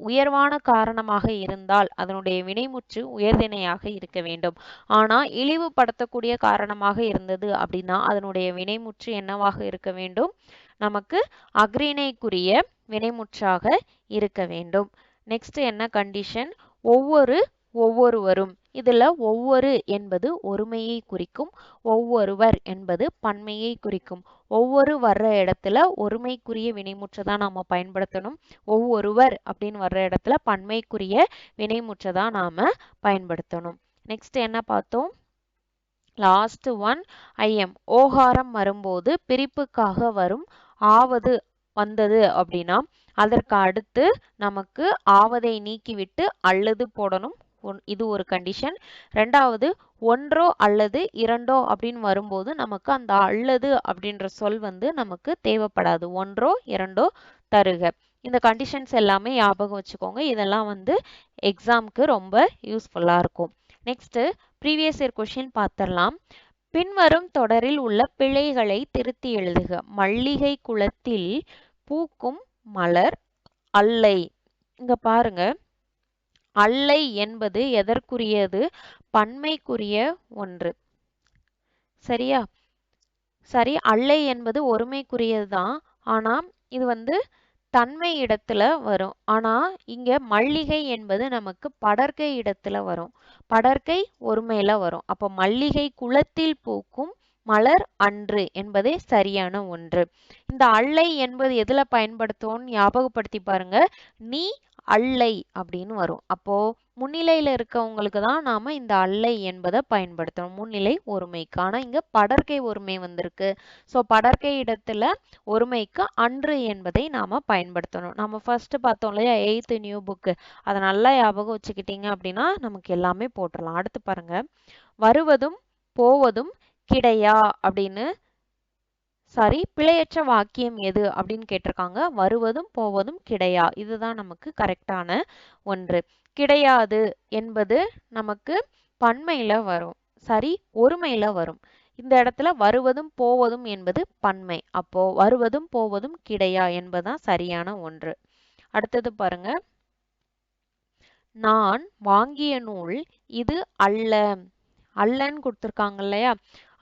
உயர்வான காரணமாக இருந்தால் அதனுடைய வினைமுற்று உயர்திணையாக இருக்க வேண்டும். ஆனா இழிவுபடுத்தக்கூடிய காரணமாக இருந்தது அப்படின்னா அதனுடைய வினைமுற்று என்னவாக இருக்க வேண்டும்? நமக்கு அஃறிணைக்குரிய வினைமுற்றாக இருக்க வேண்டும். நெக்ஸ்ட் என்ன கண்டிஷன்? ஒவ்வொருவரும். இதுல ஒவ்வொரு என்பது ஒருமையை குறிக்கும், ஒவ்வொருவர் என்பது பன்மையை குறிக்கும். ஒவ்வொரு வர்ற இடத்துல ஒருமைக்குரிய வினைமுற்றை தான் நாம பயன்படுத்தணும். ஒவ்வொருவர் அப்படின்னு வர்ற இடத்துல பன்மைக்குரிய வினைமுற்றை தான் நாம பயன்படுத்தணும். நெக்ஸ்ட் என்ன பார்த்தோம்? Last one IIM. ஓகாரம் வரும்போது பிரிப்புக்காக வரும் ஆவது வந்தது அப்படின்னா அதற்கு அடுத்து நமக்கு ஆவதை நீக்கிவிட்டு அல்லது போடணும். இது ஒரு கண்டிஷன். ரெண்டாவது, ஒன்றோ அல்லது இரண்டோ அப்படின்னு வரும்போது நமக்கு அந்த அல்லது அப்படின்ற சொல் நமக்கு தேவைப்படாது. ஒன்றோ இரண்டோ தருக. இந்த கண்டிஷன்ஸ் எல்லாமே ஞாபகம் வச்சுக்கோங்க. இதெல்லாம் எக்ஸாம்க்கு ரொம்ப யூஸ்ஃபுல்லா இருக்கும். நெக்ஸ்ட் ப்ரீவியஸ் இயர் கொஸ்டின் பார்த்துடலாம். பின்வரும் தொடரில் உள்ள பிழைகளை திருத்தி எழுதுக. மல்லிகை குளத்தில் பூக்கும் மலர் அல்லை. இங்க பாருங்க, அல்லை என்பது எதற்குரியது? பன்மைக்குரிய ஒன்று. சரியா? சரி, அல்லை என்பது ஒருமைக்குரியதுதான். ஆனா இது தன்மை இடத்துல வரும். ஆனா இங்க மல்லிகை என்பது நமக்கு படர்க்கை இடத்துல வரும். படர்க்கை ஒருமையில வரும். அப்ப மல்லிகை குளத்தில் பூக்கும் மலர் அன்று என்பதே சரியான ஒன்று. இந்த அல்லை என்பது எதுல பயன்படுத்துவோம் ஞாபகப்படுத்தி பாருங்க. நீ அல்லை அப்படின்னு வரும். அப்போ முன்னிலையில இருக்கவங்களுக்கு தான் நாம இந்த அல்லை என்பதை பயன்படுத்தணும், முன்னிலை ஒருமைக்கு. ஆனா இங்க படர்க்கை ஒருமை வந்திருக்கு. சோ படர்க்கை இடத்துல ஒருமைக்கு அன்று என்பதை நாம பயன்படுத்தணும். நம்ம ஃபர்ஸ்ட் பார்த்தோம் இல்லையா 8th நியூ புக், அதை நல்லா ஞாபகம் வச்சுக்கிட்டீங்க அப்படின்னா நமக்கு எல்லாமே போட்டுடலாம். அடுத்து பாருங்க, வருவதும் போவதும் கிடையா அப்படின்னு பிழையற்ற வாக்கியம் எது அப்படின்னு கேட்டிருக்காங்க. வருவதும் போவதும் கிடையா, இதுதான் நமக்கு கரெக்டான ஒன்று. கிடையாது என்பது நமக்கு பன்மையில வரும். ஒருமையில வரும். இந்த இடத்துல வருவதும் போவதும் என்பது பன்மை. அப்போ வருவதும் போவதும் கிடையா என்பதுதான் சரியான ஒன்று. அடுத்தது பாருங்க, நான் வாங்கிய நூல் இது அல்ல. அல்லன்னு கொடுத்துருக்காங்க இல்லையா?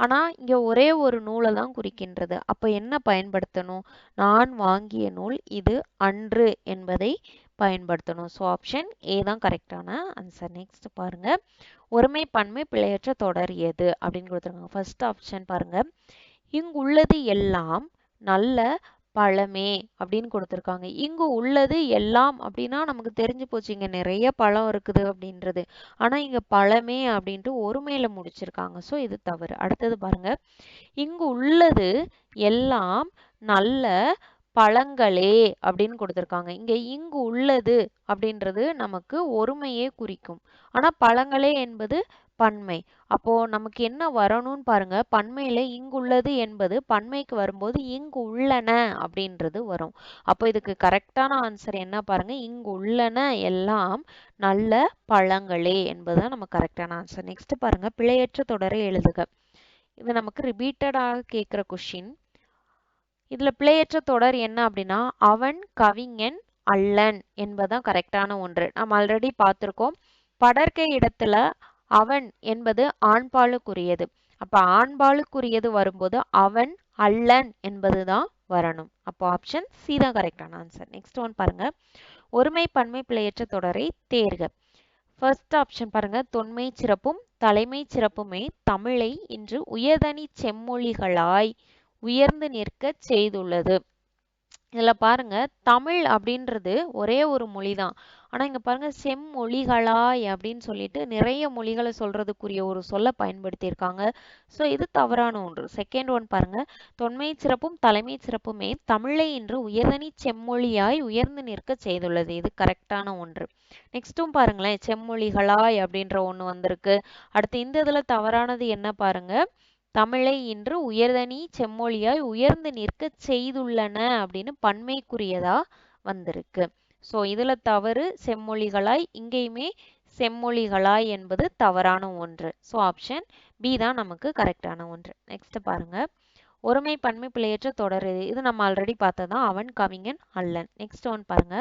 ஆனா இங்க ஒரே ஒரு நூலை தான் குறிக்கின்றது. அப்ப என்ன பயன்படுத்தணும்? நான் வாங்கிய நூல் இது அன்று என்பதை பயன்படுத்தணும். ஸோ ஆப்ஷன் ஏ தான் கரெக்டான ஆன்சர். நெக்ஸ்ட் பாருங்க, ஒருமை பன்மை பிழையற்ற தொடர் எது அப்படின்னு கொடுத்துருக்காங்க. ஃபர்ஸ்ட் ஆப்ஷன் பாருங்க, இங்குள்ளது எல்லாம் நல்ல பழமே அப்படின்னு கொடுத்துருக்காங்க. இங்கு உள்ளது எல்லாம் அப்படின்னா நமக்கு தெரிஞ்சு போச்சு இங்க நிறைய பழம் இருக்குது அப்படின்றது. ஆனா இங்க பழமே அப்படின்ட்டு ஒருமையில முடிச்சிருக்காங்க. ஸோ இது தவறு. அடுத்தது பாருங்க, இங்கு உள்ளது எல்லாம் நல்ல பழங்களே அப்படின்னு கொடுத்துருக்காங்க. இங்கு உள்ளது அப்படின்றது நமக்கு ஒருமையே குறிக்கும். ஆனா பழங்களே என்பது பன்மை. அப்போ நமக்கு என்ன வரணும்னு பாருங்க, பன்மையில இங்குள்ளது என்பது பன்மைக்கு வரும்போது இங்கு உள்ளன அப்படின்றது வரும். அப்போ இதுக்கு கரெக்டான ஆன்சர் என்ன பாருங்க, இங்கு உள்ளன எல்லாம் நல்ல பழங்களே என்பதுதான் நம்ம கரெக்டான ஆன்சர். நெக்ஸ்ட் பாருங்க, பிழையற்ற தொடரை எழுதுக. இது நமக்கு ரிப்பீட்டடாக கேட்கிற கொஸ்டின். இதுல பிழையற்ற தொடர் என்ன அப்படின்னா அவன் கவிஞன் அல்லன் என்பதுதான் கரெக்டான ஒன்று. நம்ம ஆல்ரெடி பார்த்திருக்கோம். படர்க்கை இடத்துல அவன் என்பது ஆண்பாலுக்குரியது. அப்ப ஆண்பாலுக்குரியது வரும்போது அவன் அல்லன் என்பதுதான் வரணும். அப்போ ஆப்ஷன் சி தான் கரெக்டான ஆன்சர். நெக்ஸ்ட் ஒன் பாருங்க, ஒருமை பன்மை பிழையற்ற தொடரை தேர்க. ஃபர்ஸ்ட் ஆப்ஷன் பாருங்க, தொன்மை சிறப்பும் தலைமை சிறப்புமே தமிழை இன்று உயர்தனி செம்மொழிகளாய் உயர்ந்து நிற்க செய்துள்ளது. இதுல பாருங்க தமிழ் அப்படின்றது ஒரே ஒரு மொழி தான். ஆனா இங்க பாருங்க செம்மொழிகளாய் அப்படின்னு சொல்லிட்டு நிறைய மொழிகளை சொல்றதுக்குரிய ஒரு சொல்ல பயன்படுத்தியிருக்காங்க. ஸோ இது தவறான ஒன்று. செகண்ட் ஒன் பாருங்க, தொன்மை சிறப்பும் தலைமை சிறப்புமே தமிழை இன்று உயர்தனி செம்மொழியாய் உயர்ந்து நிற்க செய்துள்ளது. இது கரெக்டான ஒன்று. நெக்ஸ்ட்டும் பாருங்களேன், செம்மொழிகளாய் அப்படின்ற ஒன்று வந்திருக்கு. அடுத்து இந்த இதுல தவறானது என்ன பாருங்க, தமிழை இன்று உயர்தனி செம்மொழியாய் உயர்ந்து நிற்க செய்துள்ளன அப்படின்னு பன்மைக்குரியதா வந்திருக்கு. ஸோ இதுல தவறு செம்மொழிகளாய், இங்கேயுமே செம்மொழிகளாய் என்பது தவறான ஒன்று. ஸோ ஆப்ஷன் பி தான் நமக்கு கரெக்டான ஒன்று. நெக்ஸ்ட் பாருங்க, ஒருமை பன்மை பிழையற்ற தொடர் இது. இது நம்ம ஆல்ரெடி பார்த்ததான், அவன் கவிஞன் அல்லன். நெக்ஸ்ட் ஒன் பாருங்க,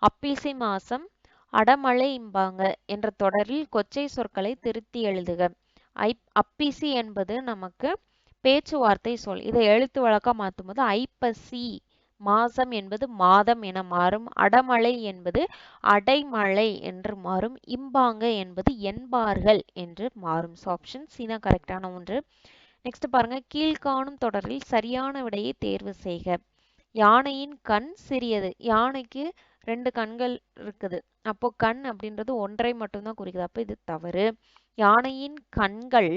அப்பீசை மாசம் அடமழை இம்பாங்க என்ற தொடரில் கொச்சை சொற்களை திருத்தி எழுதுக. அப்பீசி என்பது நமக்கு பேச்சுவார்த்தை சொல். இதை எழுத்து வழக்கா மாற்றும் போது ஐப்பசி மாசம் என்பது மாதம் என மாறும். அடமழை என்பது அடைமழை என்று மாறும். இம்பாங்க என்பது என்பார்கள் என்று மாறும். ஸோ ஆப்ஷன் சி தான் கரெக்டான ஒன்று. நெக்ஸ்ட் பாருங்க, கீழ்காணும் தொடரில் சரியான விடையை தேர்வு செய்க. யானையின் கண் சிறியது. யானைக்கு 2 கண்கள் இருக்குது. அப்போ கண் அப்படின்றது ஒன்றை மட்டும்தான் குறிக்குது. அப்போ இது தவறு. யானையின் கண்கள்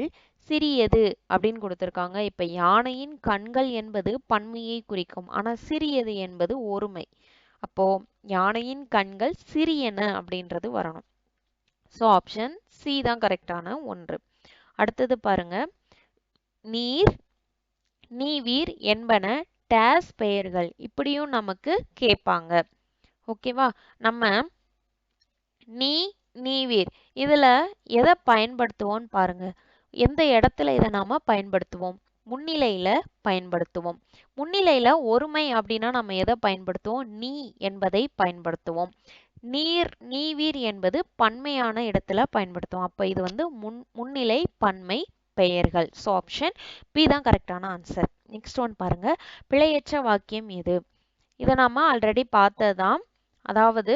சிறியது அப்படின்னு கொடுத்திருக்காங்க. இப்ப யானையின் கண்கள் என்பது பன்மையை குறிக்கும். ஆனா சிறியது என்பது ஒருமை. அப்போ யானையின் கண்கள் சிறியன அப்படின்றது வரணும். ஸோ ஆப்ஷன் சி தான் கரெக்டான ஒன்று. அடுத்தது பாருங்க, நீர் நீவீர் என்பன டேஸ் பெயர்கள். இப்படியும் நமக்கு கேட்பாங்க. ஓகேவா, நம்ம நீ நீவீர் இதுல எதை பயன்படுத்துவோம்னு பாருங்க. எந்த இடத்துல இதை நாம பயன்படுத்துவோம்? முன்னிலையில பயன்படுத்துவோம். முன்னிலையில ஒருமை அப்படின்னா நம்ம எதை பயன்படுத்துவோம்? நீ என்பதை பயன்படுத்துவோம். நீர் நீவீர் என்பது பன்மையான இடத்துல பயன்படுத்துவோம். அப்ப இது வந்து முன்னிலை பன்மை பெயர்கள். ஸோ ஆப்ஷன் பி தான் கரெக்டான ஆன்சர். நெக்ஸ்ட் ஒன் பாருங்க, பிழையற்ற வாக்கியம் எது? இதை நாம ஆல்ரெடி பார்த்ததுதான். அதாவது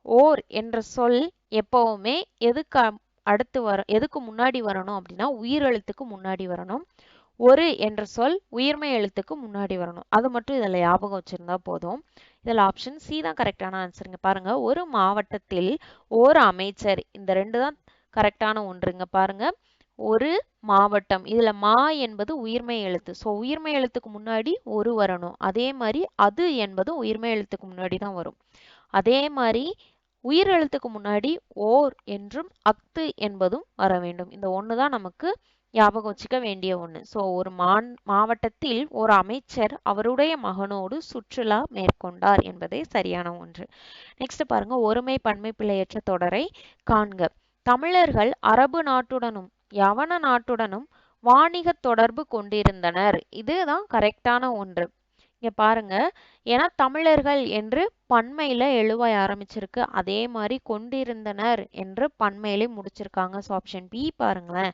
ஓர் என்ற சொல் எப்பவுமே எதுக்கு அடுத்து எதுக்கு முன்னாடி வரணும் அப்படின்னா உயிரெழுத்துக்கு முன்னாடி வரணும். ஒரு என்ற சொல் உயிர்மை எழுத்துக்கு முன்னாடி வரணும். அது மட்டும் இதில் ஞாபகம் வச்சிருந்தா போதும். இதில் ஆப்ஷன் சி தான் கரெக்டான ஆன்சருங்க. பாருங்க, ஒரு மாவட்டத்தில் ஒரு அமைச்சர், இந்த 2 தான் கரெக்டான ஒன்றுங்க. பாருங்க, ஒரு மாவட்டம், இதுல மா என்பது உயிர்மை எழுத்து. ஸோ உயிர்மை எழுத்துக்கு முன்னாடி ஒரு வரணும். அதே மாதிரி அது என்பதும் உயிர்மை எழுத்துக்கு முன்னாடி தான் வரும். அதே மாதிரி உயிர் எழுத்துக்கு முன்னாடி ஓர் என்றும் அக்து என்பதும் வர வேண்டும். இந்த ஒன்று தான் நமக்கு ஞாபகம் வச்சுக்க வேண்டிய ஒன்று. ஸோ ஒரு மாவட்டத்தில் ஒரு அமைச்சர் அவருடைய மகனோடு சுற்றுலா மேற்கொண்டார் என்பதே சரியான ஒன்று. நெக்ஸ்ட் பாருங்க, ஒருமை பன்மை பிழையற்ற தொடரை காண்க. தமிழர்கள் அரபு நாட்டுடனும் யவன நாட்டுடனும் வாணிக தொடர்பு கொண்டிருந்தனர். இதுதான் கரெக்டான ஒன்று. இங்க பாருங்க, ஏன்னா தமிழர்கள் என்று பன்மையில எழுவாய் ஆரம்பிச்சிருக்கு. அதே மாதிரி கொண்டிருந்தனர் என்று பன்மையிலே முடிச்சிருக்காங்க. ஸோ ஆப்ஷன் பி பாருங்களேன்,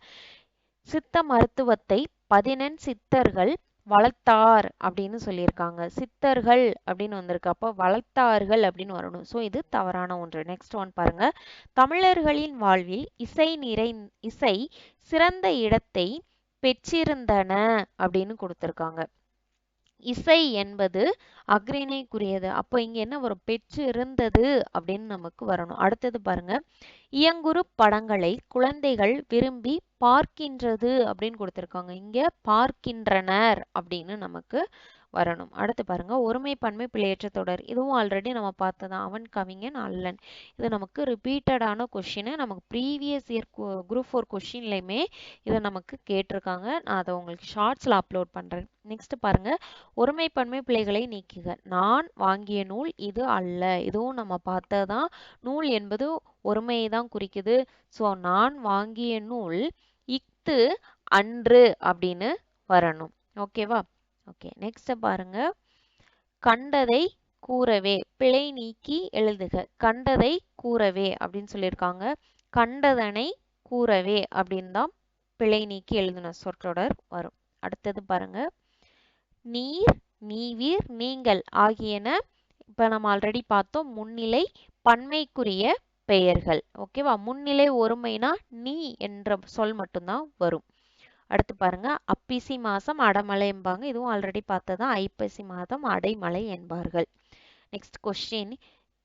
சித்த மருத்துவத்தை 14 சித்தர்கள் வளர்த்தார் அப்படின்னு சொல்லியிருக்காங்க. சித்தர்கள் அப்படின்னு வந்திருக்கு. அப்போ வளர்த்தார்கள் அப்படின்னு வரணும். ஸோ இது தவறான ஒன்று. நெக்ஸ்ட் ஒன் பாருங்க, தமிழர்களின் வாழ்வில் இசை சிறந்த இடத்தை பெற்றிருந்தன அப்படின்னு கொடுத்திருக்காங்க. இசை என்பது அஃறிணைக்குரியது. அப்போ இங்க என்ன வரும்? பெற்று இருந்தது அப்படின்னு நமக்கு வரணும். அடுத்தது பாருங்க, இயங்குறு படங்களை குழந்தைகள் விரும்பி பார்க்கின்றது அப்படின்னு கொடுத்திருக்காங்க. இங்க பார்க்கின்றனர் அப்படின்னு நமக்கு வரணும். அடுத்து பாருங்க, ஒருமை பன்மை பிழையற்ற தொடர். இதுவும் ஆல்ரெடி நம்ம பார்த்ததான், அவன் கவிஞன் அல்லன். இது நமக்கு ரிப்பீட்டடான கொஸ்டின். நமக்கு ப்ரீவியஸ் இயர் குரூப் 4 கொஸ்டின்லையுமே இதை நமக்கு கேட்டிருக்காங்க. நான் அதை உங்களுக்கு ஷார்ட்ஸ்ல அப்லோட் பண்றேன். நெக்ஸ்ட் பாருங்க, ஒருமை பன்மை பிழைகளை நீக்குக. நான் வாங்கிய நூல் இது அல்ல. இதுவும் நம்ம பார்த்ததான். நூல் என்பது ஒருமையை தான் குறிக்குது. ஸோ நான் வாங்கிய நூல் இஃது அன்று அப்படின்னு வரணும். ஓகேவா? ஓகே, நெக்ஸ்ட் பாருங்க, கண்டதை கூறவே பிழை நீக்கி எழுதுக. கண்டதை கூறவே அப்படின்னு சொல்லியிருக்காங்க. கண்டதனை கூறவே அப்படின்னு தான் பிழை நீக்கி எழுதின சொற்றொடர் வரும். அடுத்தது பாருங்க, நீர் நீவீர் நீங்கள் ஆகியன இப்ப நம்ம ஆல்ரெடி பார்த்தோம், முன்னிலை பன்மைக்குரிய பெயர்கள். ஓகேவா? முன்னிலை ஒருமைனா நீ என்ற சொல் மட்டும்தான் வரும். அடுத்து பாருங்க அப்பிசி மாசம் அடமழை என்பாங்க. இதுவும் ஆல்ரெடி பார்த்ததான். ஐப்பசி மாதம் அடைமழை என்பார்கள். நெக்ஸ்ட் கொஸ்டின்,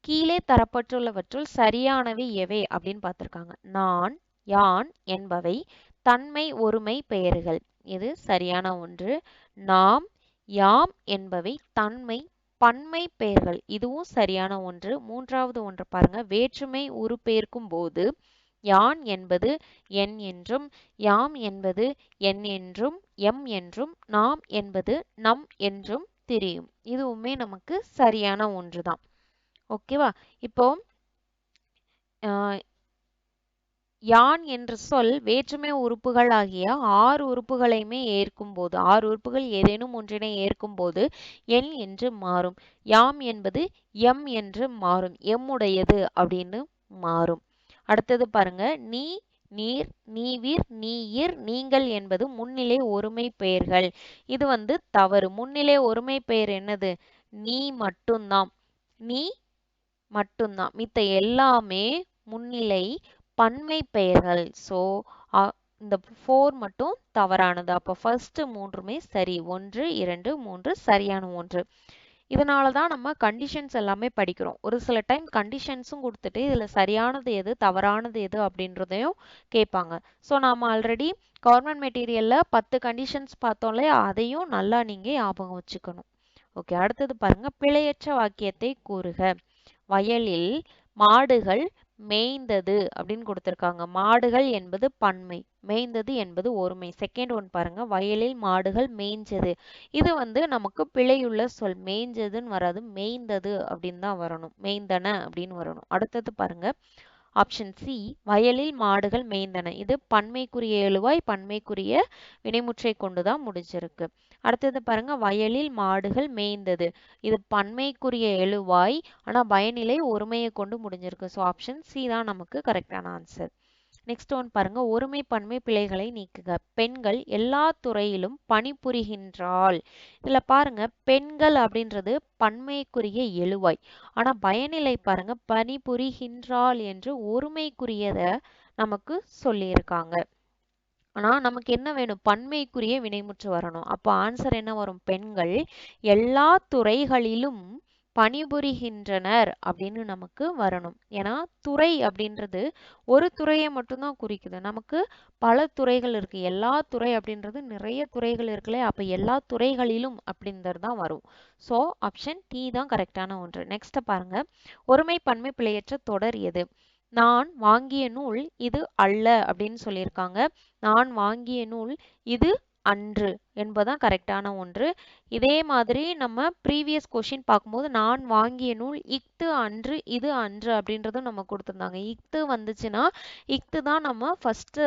கீழே தரப்பட்டுள்ளவற்றுள் சரியானவை எவை அப்படின்னு பார்த்திருக்காங்க. நான், யான் என்பவை தன்மை ஒருமை பெயர்கள். இது சரியான ஒன்று. நாம், யாம் என்பவை தன்மை பன்மை பெயர்கள். இதுவும் சரியான ஒன்று. மூன்றாவது ஒன்று பாருங்க, வேற்றுமை உருபெயர்க்கும் போது யான் என்பது என் என்றும், யாம் என்பது என் என்றும், எம் என்றும், நாம் என்பது நம் என்றும் தெரியும். இதுவுமே நமக்கு சரியான ஒன்றுதான். ஓகேவா? இப்போ யான் என்ற சொல் வேற்றுமை உறுப்புகள் ஆகிய 6 உறுப்புகளையுமே ஏற்கும் போது, 6 உறுப்புகள் ஏதேனும் ஒன்றினை ஏற்கும் போது என் என்று மாறும். யாம் என்பது எம் என்று மாறும். எம்முடையது அப்படின்னு மாறும். அடுத்தது பாருங்க, நீ, நீர், நீவிர், நீயிர், நீங்கள் என்பது முன்னிலை ஒருமை பெயர்கள். இது தவறு. முன்னிலை ஒருமை பெயர் என்னது? நீ மட்டும்தான். நீ மட்டும்தான். மித்த எல்லாமே முன்னிலை பன்மை பெயர்கள். ஸோ இந்த 4 மட்டும் தவறானது. அப்போ ஃபர்ஸ்ட் 3மே சரி. 1, 2, 3 சரியான ஒன்று. இதனால தான் நம்ம கண்டிஷன்ஸ் எல்லாமே படிக்கிறோம். ஒரு சில டைம் கண்டிஷன்ஸும் கொடுத்துட்டு இதில் சரியானது எது தவறானது எது அப்படின்றதையும் கேட்பாங்க. ஸோ நாம் ஆல்ரெடி கவர்மெண்ட் மெட்டீரியலில் 10 கண்டிஷன்ஸ் பார்த்தோம்ல, அதையும் நல்லா நீங்கள் ஞாபகம் வச்சுக்கணும். ஓகே, அடுத்தது பாருங்க, பிழையற்ற வாக்கியத்தை கூறுக. வயலில் மாடுகள் மேய்ந்தது அப்படின்னு கொடுத்திருக்காங்க. மாடுகள் என்பது பன்மை, மேய்ந்தது என்பது ஒருமை. செகண்ட் ஒன் பாருங்க, வயலில் மாடுகள் மேய்ஞ்சது. இது நமக்கு பிழையுள்ள சொல். மேய்ஞ்சதுன்னு வராது, மேய்ந்தது அப்படின்னு தான் வரணும். மேய்ந்தன அப்படின்னு வரணும். அடுத்தது பாருங்க, ஆப்ஷன் சி, வயலில் மாடுகள் மேய்ந்தன. இது பன்மைக்குரிய எழுவாய், பன்மைக்குரிய வினைமுற்றை கொண்டுதான் முடிஞ்சிருக்கு. அடுத்தது பாருங்க, வயலில் மாடுகள் மேய்ந்தது. இது பன்மைக்குரிய எழுவாய், ஆனா பயனிலை ஒருமையை கொண்டு முடிஞ்சிருக்கு. ஸோ ஆப்ஷன் சி தான் நமக்கு கரெக்டான ஆன்சர். நெக்ஸ்ட் ஒன் பாருங்க, ஒருமை பன்மை பிழைகளை நீக்குக. பெண்கள் எல்லா துறையிலும் பணிபுரிகின்றாள். இதுல பாருங்க, பெண்கள் அப்படின்றது பன்மைக்குரிய எழுவாய். ஆனா பயனிலை பாருங்க, பணிபுரிகின்றாள் என்று ஒருமைக்குரியத நமக்கு சொல்லியிருக்காங்க. ஆனா நமக்கு என்ன வேணும்? பன்மைக்குரிய வினைமுற்று வரணும். அப்போ ஆன்சர் என்ன வரும்? பெண்கள் எல்லா துறைகளிலும் பணிபுரிகின்றனர் அப்படின்னு நமக்கு வரணும். ஏன்னா துறை அப்படின்றது ஒரு துறையை மட்டும்தான் குறிக்குது. நமக்கு பல துறைகள் இருக்கு. எல்லா துறை அப்படின்றது நிறைய துறைகள் இருக்குல்ல, அப்ப எல்லா துறைகளிலும் அப்படின்றது தான் வரும். ஸோ ஆப்ஷன் டி தான் கரெக்டான ஒன்று. நெக்ஸ்ட் பாருங்க, ஒருமை பன்மை பிழையற்ற தொடர் எது? நான் வாங்கிய நூல் இது அல்ல அப்படின்னு சொல்லியிருக்காங்க. நான் வாங்கிய நூல் இது அன்று என்பதுதான் கரெக்டான ஒன்று. இதே மாதிரி நம்ம ப்ரீவியஸ் கொஸ்டின் பார்க்கும்போது நான் வாங்கிய நூல் இஃது அன்று இது அன்று அப்படின்றதும் நம்ம கொடுத்துருந்தாங்க. இஃது வந்துச்சுன்னா இஃது தான் நம்ம ஃபர்ஸ்ட்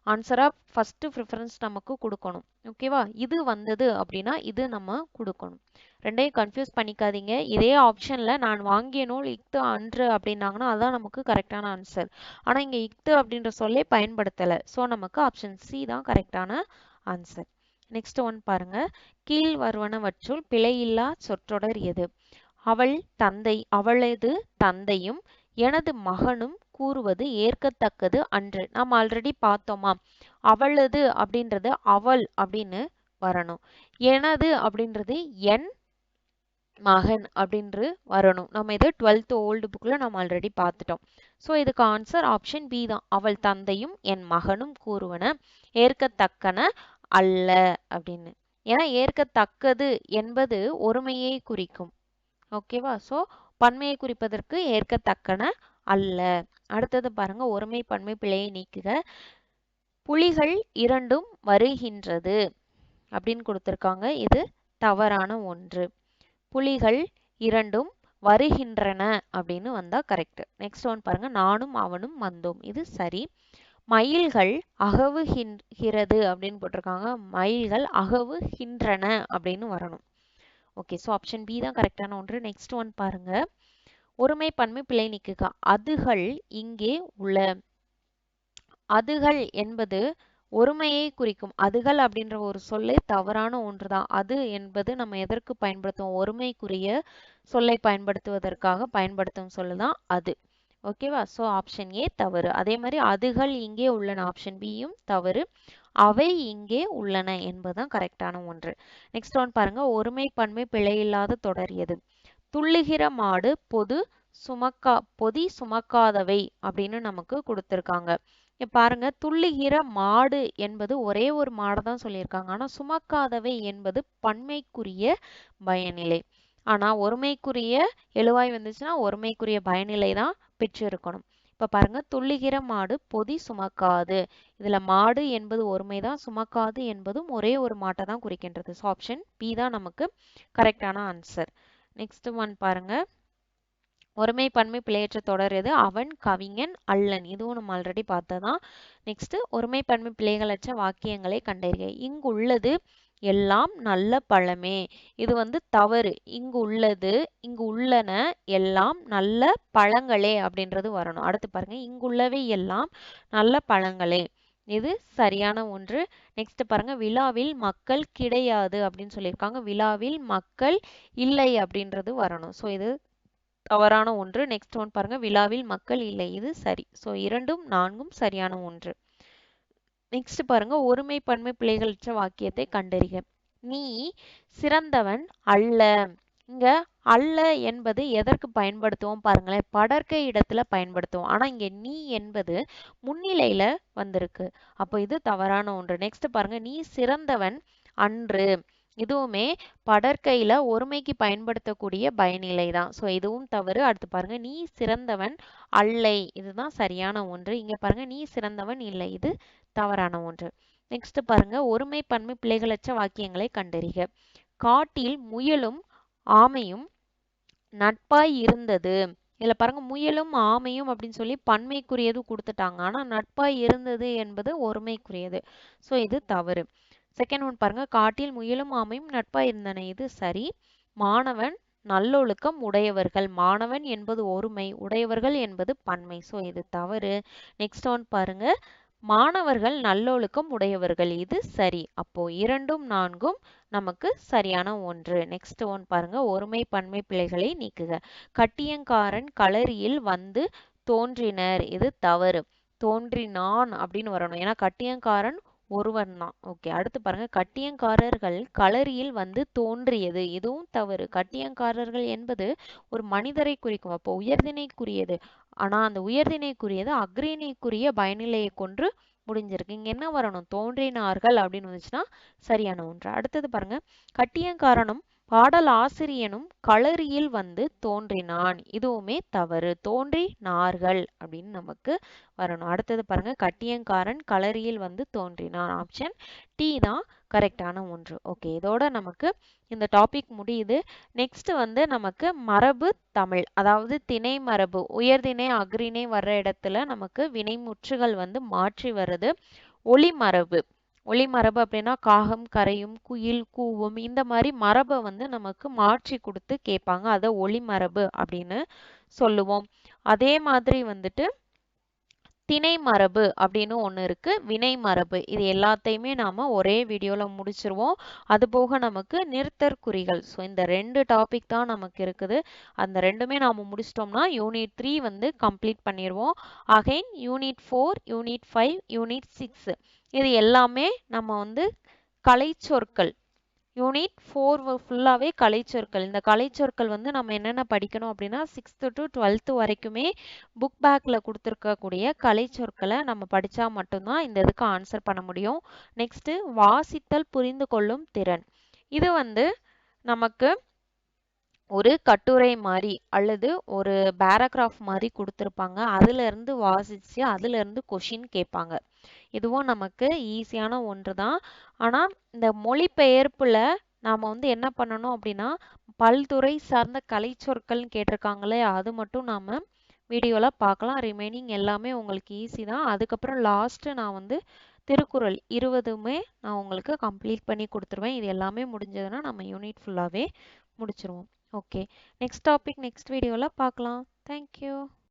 ஆன்சரா ஃபர்ஸ்ட் ப்ரிஃபரன்ஸ் நமக்கு கொடுக்கணும். ஓகேவா? இது வந்தது அப்படின்னா இது நம்ம கொடுக்கணும். ரெண்டையும் கன்ஃபியூஸ் பண்ணிக்காதீங்க. இதே ஆப்ஷன்ல நான் வாங்கிய நூல் இஃது அன்று அப்படின்னாங்கன்னா அதான் நமக்கு கரெக்டான ஆன்சர். ஆனா இங்க இஃது அப்படின்ற சொல்லே பயன்படுத்தலை. ஸோ நமக்கு ஆப்ஷன் சி தான் கரெக்டான ஆன்சர். நெக்ஸ்ட் ஒன் பாருங்க, கீழ் வருவனவற்றுள் பிழையில்லா சொற்றொடர் எது? அவள் தந்தை, அவளது தந்தையும் எனது மகனும் கூறுவது ஏற்கத்தக்கது அன்று. நாம் ஆல்ரெடி பார்த்தோமா? அவளது அப்படின்றது அவள் அப்படின்னு வரணும். எனது அப்படின்றது என் மகன் அப்படின்று வரணும். நம்ம இது 12th ஓல்டு புக்ல நம்ம ஆல்ரெடி பார்த்துட்டோம். ஸோ இதுக்கு ஆன்சர் ஆப்ஷன் பி தான். அவள் தந்தையும் என் மகனும் கூறுவன ஏற்கத்தக்கன அல்ல அப்படின்னு. ஏன்னா ஏற்கத்தக்கது என்பது ஒருமையை குறிக்கும். ஓகேவா? ஸோ பன்மையை குறிப்பதற்கு ஏற்கத்தக்கன அல்ல. அடுத்தது பாருங்க, ஒருமை பன்மை பிழையை நீக்குக. புலிகள் இரண்டும் வருகின்றது அப்படின்னு கொடுத்திருக்காங்க. இது தவறான ஒன்று. புலிகள் இரண்டும் வருகின்றன அப்படின்னு வந்தா கரெக்ட். நெக்ஸ்ட் ஒன் பாருங்க, நானும் அவனும் வந்தோம். இது சரி. மயில்கள் அகவுகின்றது அப்படின்னு போட்டிருக்காங்க. மயில்கள் அகவுகின்றன அப்படின்னு வரணும். ஓகே, ஸோ ஆப்ஷன் பி தான் கரெக்டான ஒன்று. நெக்ஸ்ட் ஒன் பாருங்க, ஒருமை பன்மை பிழை நீக்குக. அதுகள் இங்கே உள்ள. அதுகள் என்பது ஒருமையை குறிக்கும். அதுகள் அப்படின்ற ஒரு சொல்லே தவறான ஒன்றுதான். அது என்பது நம்ம எதற்கு பயன்படுத்துவோம்? ஒருமைக்குரிய சொல்லை பயன்படுத்துவதற்காக பயன்படுத்தும் சொல்லுதான் அது. ஓகேவா? ஸோ ஆப்ஷன் ஏ தவறு. அதே மாதிரி அதுகள் இங்கே உள்ளன, ஆப்ஷன் பியும் தவறு. அவை இங்கே உள்ளன என்பதுதான் கரெக்டான ஒன்று. நெக்ஸ்ட் ஒன் பாருங்க, ஒருமை பன்மை பிழையில்லாத தொடர் எது? துள்ளுகிற மாடு பொதி சுமக்காதவை அப்படின்னு நமக்கு கொடுத்திருக்காங்க. பாருங்க, துள்ளுகிற மாடு என்பது ஒரே ஒரு மாடை தான் சொல்லியிருக்காங்க. ஆனா சுமக்காதவை என்பது பன்மைக்குரிய பயனிலை. ஆனா ஒருமைக்குரிய எழுவாய் வந்துச்சுன்னா ஒருமைக்குரிய பயனிலை தான் பெற்றிருக்கணும். இப்ப பாருங்க, துள்ளுகிற மாடு பொதி சுமக்காது. இதுல மாடு என்பது ஒருமைதான், சுமக்காது என்பதும் ஒரே ஒரு மாட்டை தான் குறிக்கின்றது. ஸோ ஆப்ஷன் பி தான் நமக்கு கரெக்டான ஆன்சர். நெக்ஸ்ட் ஒன் பாருங்க, ஒருமை பன்மை பிழையற்ற தொடர் எது? அவன் கவிஞன் அல்லன். இதுவும் நம்ம ஆல்ரெடி பார்த்ததான். நெக்ஸ்ட், ஒருமை பன்மை பிழைகளற்ற வாக்கியங்களை கண்டறிக. இங்கு உள்ளது எல்லாம் நல்ல பழமே. இது வந்து தவறு. இங்கு உள்ளன எல்லாம் நல்ல பழங்களே அப்படின்றது வரணும். அடுத்து பாருங்க, இங்குள்ளவை எல்லாம் நல்ல பழங்களே. இது சரியான ஒன்று. நெக்ஸ்ட் பாருங்க, விழாவில் மக்கள் கிடையாது அப்படின்னு சொல்லியிருக்காங்க. விழாவில் மக்கள் இல்லை அப்படின்றது வரணும். ஸோ இது தவறான ஒன்று. நெக்ஸ்ட் ஒன் பாருங்க, விழாவில் மக்கள் இல்லை. இது சரி. ஸோ 2ம் 4ம் சரியான ஒன்று. நெக்ஸ்ட் பாருங்க, ஒருமை பன்மை பிழைகளற்ற வாக்கியத்தை கண்டறிக. நீ சிறந்தவன் அல்ல. இங்க அல்ல என்பது எதற்கு பயன்படுத்துவோம் பாருங்களேன், படர்க்கை இடத்துல பயன்படுத்துவோம். ஆனா இங்க நீ என்பது முன்னிலையில வந்திருக்கு. அப்போ இது தவறான ஒன்று. நெக்ஸ்ட் பாருங்க, நீ சிறந்தவன் அன்று. இதுவுமே படற்கையில ஒருமைக்கு பயன்படுத்தக்கூடிய பயனிலை தான். ஸோ இதுவும் தவறு. அடுத்து பாருங்க, நீ சிறந்தவன் அல்லை. இதுதான் சரியான ஒன்று. இங்க பாருங்க, நீ சிறந்தவன் இல்லை. இது தவறான ஒன்று. நெக்ஸ்ட் பாருங்க, ஒருமை பன்மை பிழைகளற்ற வாக்கியங்களை கண்டறிக. காட்டில் முயலும் ஆமையும் நட்பாய் இருந்தது. இதுல பாருங்க, முயலும் ஆமையும் அப்படின்னு சொல்லி பன்மைக்குரியது கொடுத்துட்டாங்க. ஆனா நட்பாய் இருந்தது என்பது ஒருமைக்குரியது. ஸோ இது தவறு. செகண்ட் ஒன் பாருங்க, காட்டில் முயலும் ஆமையும் நட்பாய் இருந்தன. இது சரி. மாணவன் நல்லொழுக்கம் உடையவர்கள். மாணவன் என்பது ஒருமை, உடையவர்கள் என்பது பன்மை. ஸோ இது தவறு. நெக்ஸ்ட் ஒன் பாருங்க, மாணவர்கள் நல்லொழுக்கம் உடையவர்கள். இது சரி. அப்போ 2ம் 4ம் நமக்கு சரியான ஒன்று. நெக்ஸ்ட் ஒன் பாருங்க, ஒருமை பன்மை பிழைகளை நீக்குக. கட்டியங்காரன் களரியில் வந்து தோன்றினர். இது தவறு. தோன்றினான் அப்படின்னு வரணும். ஏன்னா கட்டியங்காரன் ஒருவன் தான். ஓகே, அடுத்து பாருங்க, கட்டியங்காரர்கள் களரியில் வந்து தோன்றியது. இதுவும் தவறு. கட்டியங்காரர்கள் என்பது ஒரு மனிதரை குறிக்கும். அப்போ உயர்திணைக்குரியது. ஆனா அந்த உயர்திணைக்குரியது அக்ரிணைக்குரிய பயனிலையை கொண்டு முடிஞ்சிருக்கு. இங்க என்ன வரணும்? தோன்றினார்கள் அப்படின்னு வந்துச்சுன்னா சரியான ஒன்று. அடுத்தது பாருங்க, கட்டியங்காரனும் பாடல் ஆசிரியனும் களரியில் வந்து தோன்றினான். இதுவுமே தவறு. தோன்றினார்கள் அப்படின்னு நமக்கு வரணும். அடுத்தது பாருங்க, கட்டியங்காரன் களரியில் வந்து தோன்றினான். ஆப்ஷன் டி தான் கரெக்டான ஒன்று. ஓகே, இதோட நமக்கு இந்த டாபிக் முடியுது. நெக்ஸ்ட் வந்து நமக்கு மரபு தமிழ், அதாவது திணை மரபு, உயர்திணை அக்ரிணை வர்ற இடத்துல நமக்கு வினைமுற்றுகள் வந்து மாற்றி வருது. ஒளிமரபு அப்படின்னா காகம் கரையும், குயில் கூவும், இந்த மாதிரி மரபை வந்து நமக்கு மாற்றி கொடுத்து கேட்பாங்க. அதை ஒளிமரபு அப்படின்னு சொல்லுவோம். அதே மாதிரி வந்துட்டு திணை மரபு அப்படின்னு ஒன்று இருக்கு, வினை மரபு. இது எல்லாத்தையுமே நாம ஒரே வீடியோல முடிச்சிருவோம். அது போக நமக்கு நிறுத்தற்குறிகள். ஸோ இந்த 2 டாபிக் தான் நமக்கு இருக்குது. அந்த ரெண்டுமே நாம முடிச்சிட்டோம்னா யூனிட் 3 வந்து கம்ப்ளீட் பண்ணிடுவோம். அகைன் யூனிட் 4, யூனிட் 5, யூனிட் 6 இது எல்லாமே நம்ம வந்து கலைச்சொற்கள். யூனிட் 4 ஃபுல்லாகவே கலைச்சொற்கள். இந்த கலைச்சொற்கள் வந்து நம்ம என்னென்ன படிக்கணும் அப்படின்னா 6th to 12th வரைக்குமே புக் பேக்கில் கொடுத்துருக்கக்கூடிய கலைச்சொற்களை நம்ம படித்தா மட்டும்தான் இந்த இதுக்கு ஆன்சர் பண்ண முடியும். நெக்ஸ்ட்டு வாசித்தல் புரிந்து கொள்ளும் திறன். இது வந்து நமக்கு ஒரு கட்டுரை மாதிரி அல்லது ஒரு பேராகிராஃப் மாதிரி கொடுத்துருப்பாங்க. அதுலேருந்து வாசித்து அதுலேருந்து கொஷின் கேட்பாங்க. இதுவும் நமக்கு ஈஸியான ஒன்று தான். ஆனால் இந்த மொழிபெயர்ப்பில் நாம் வந்து என்ன பண்ணணும் அப்படின்னா, பல்துறை சார்ந்த கலைச்சொற்கள்னு கேட்டிருக்காங்களே, அது மட்டும் நாம் வீடியோவில் பார்க்கலாம். ரிமைனிங் எல்லாமே உங்களுக்கு ஈஸி தான். அதுக்கப்புறம் லாஸ்ட்டு நான் வந்து திருக்குறள் 20மே நான் உங்களுக்கு கம்ப்ளீட் பண்ணி கொடுத்துருவேன். இது எல்லாமே முடிஞ்சதுன்னா நம்ம யூனிட் ஃபுல்லாகவே முடிச்சிருவோம். ஓகே, நெக்ஸ்ட் டாபிக் நெக்ஸ்ட் வீடியோவில் பார்க்கலாம். தேங்க்யூ.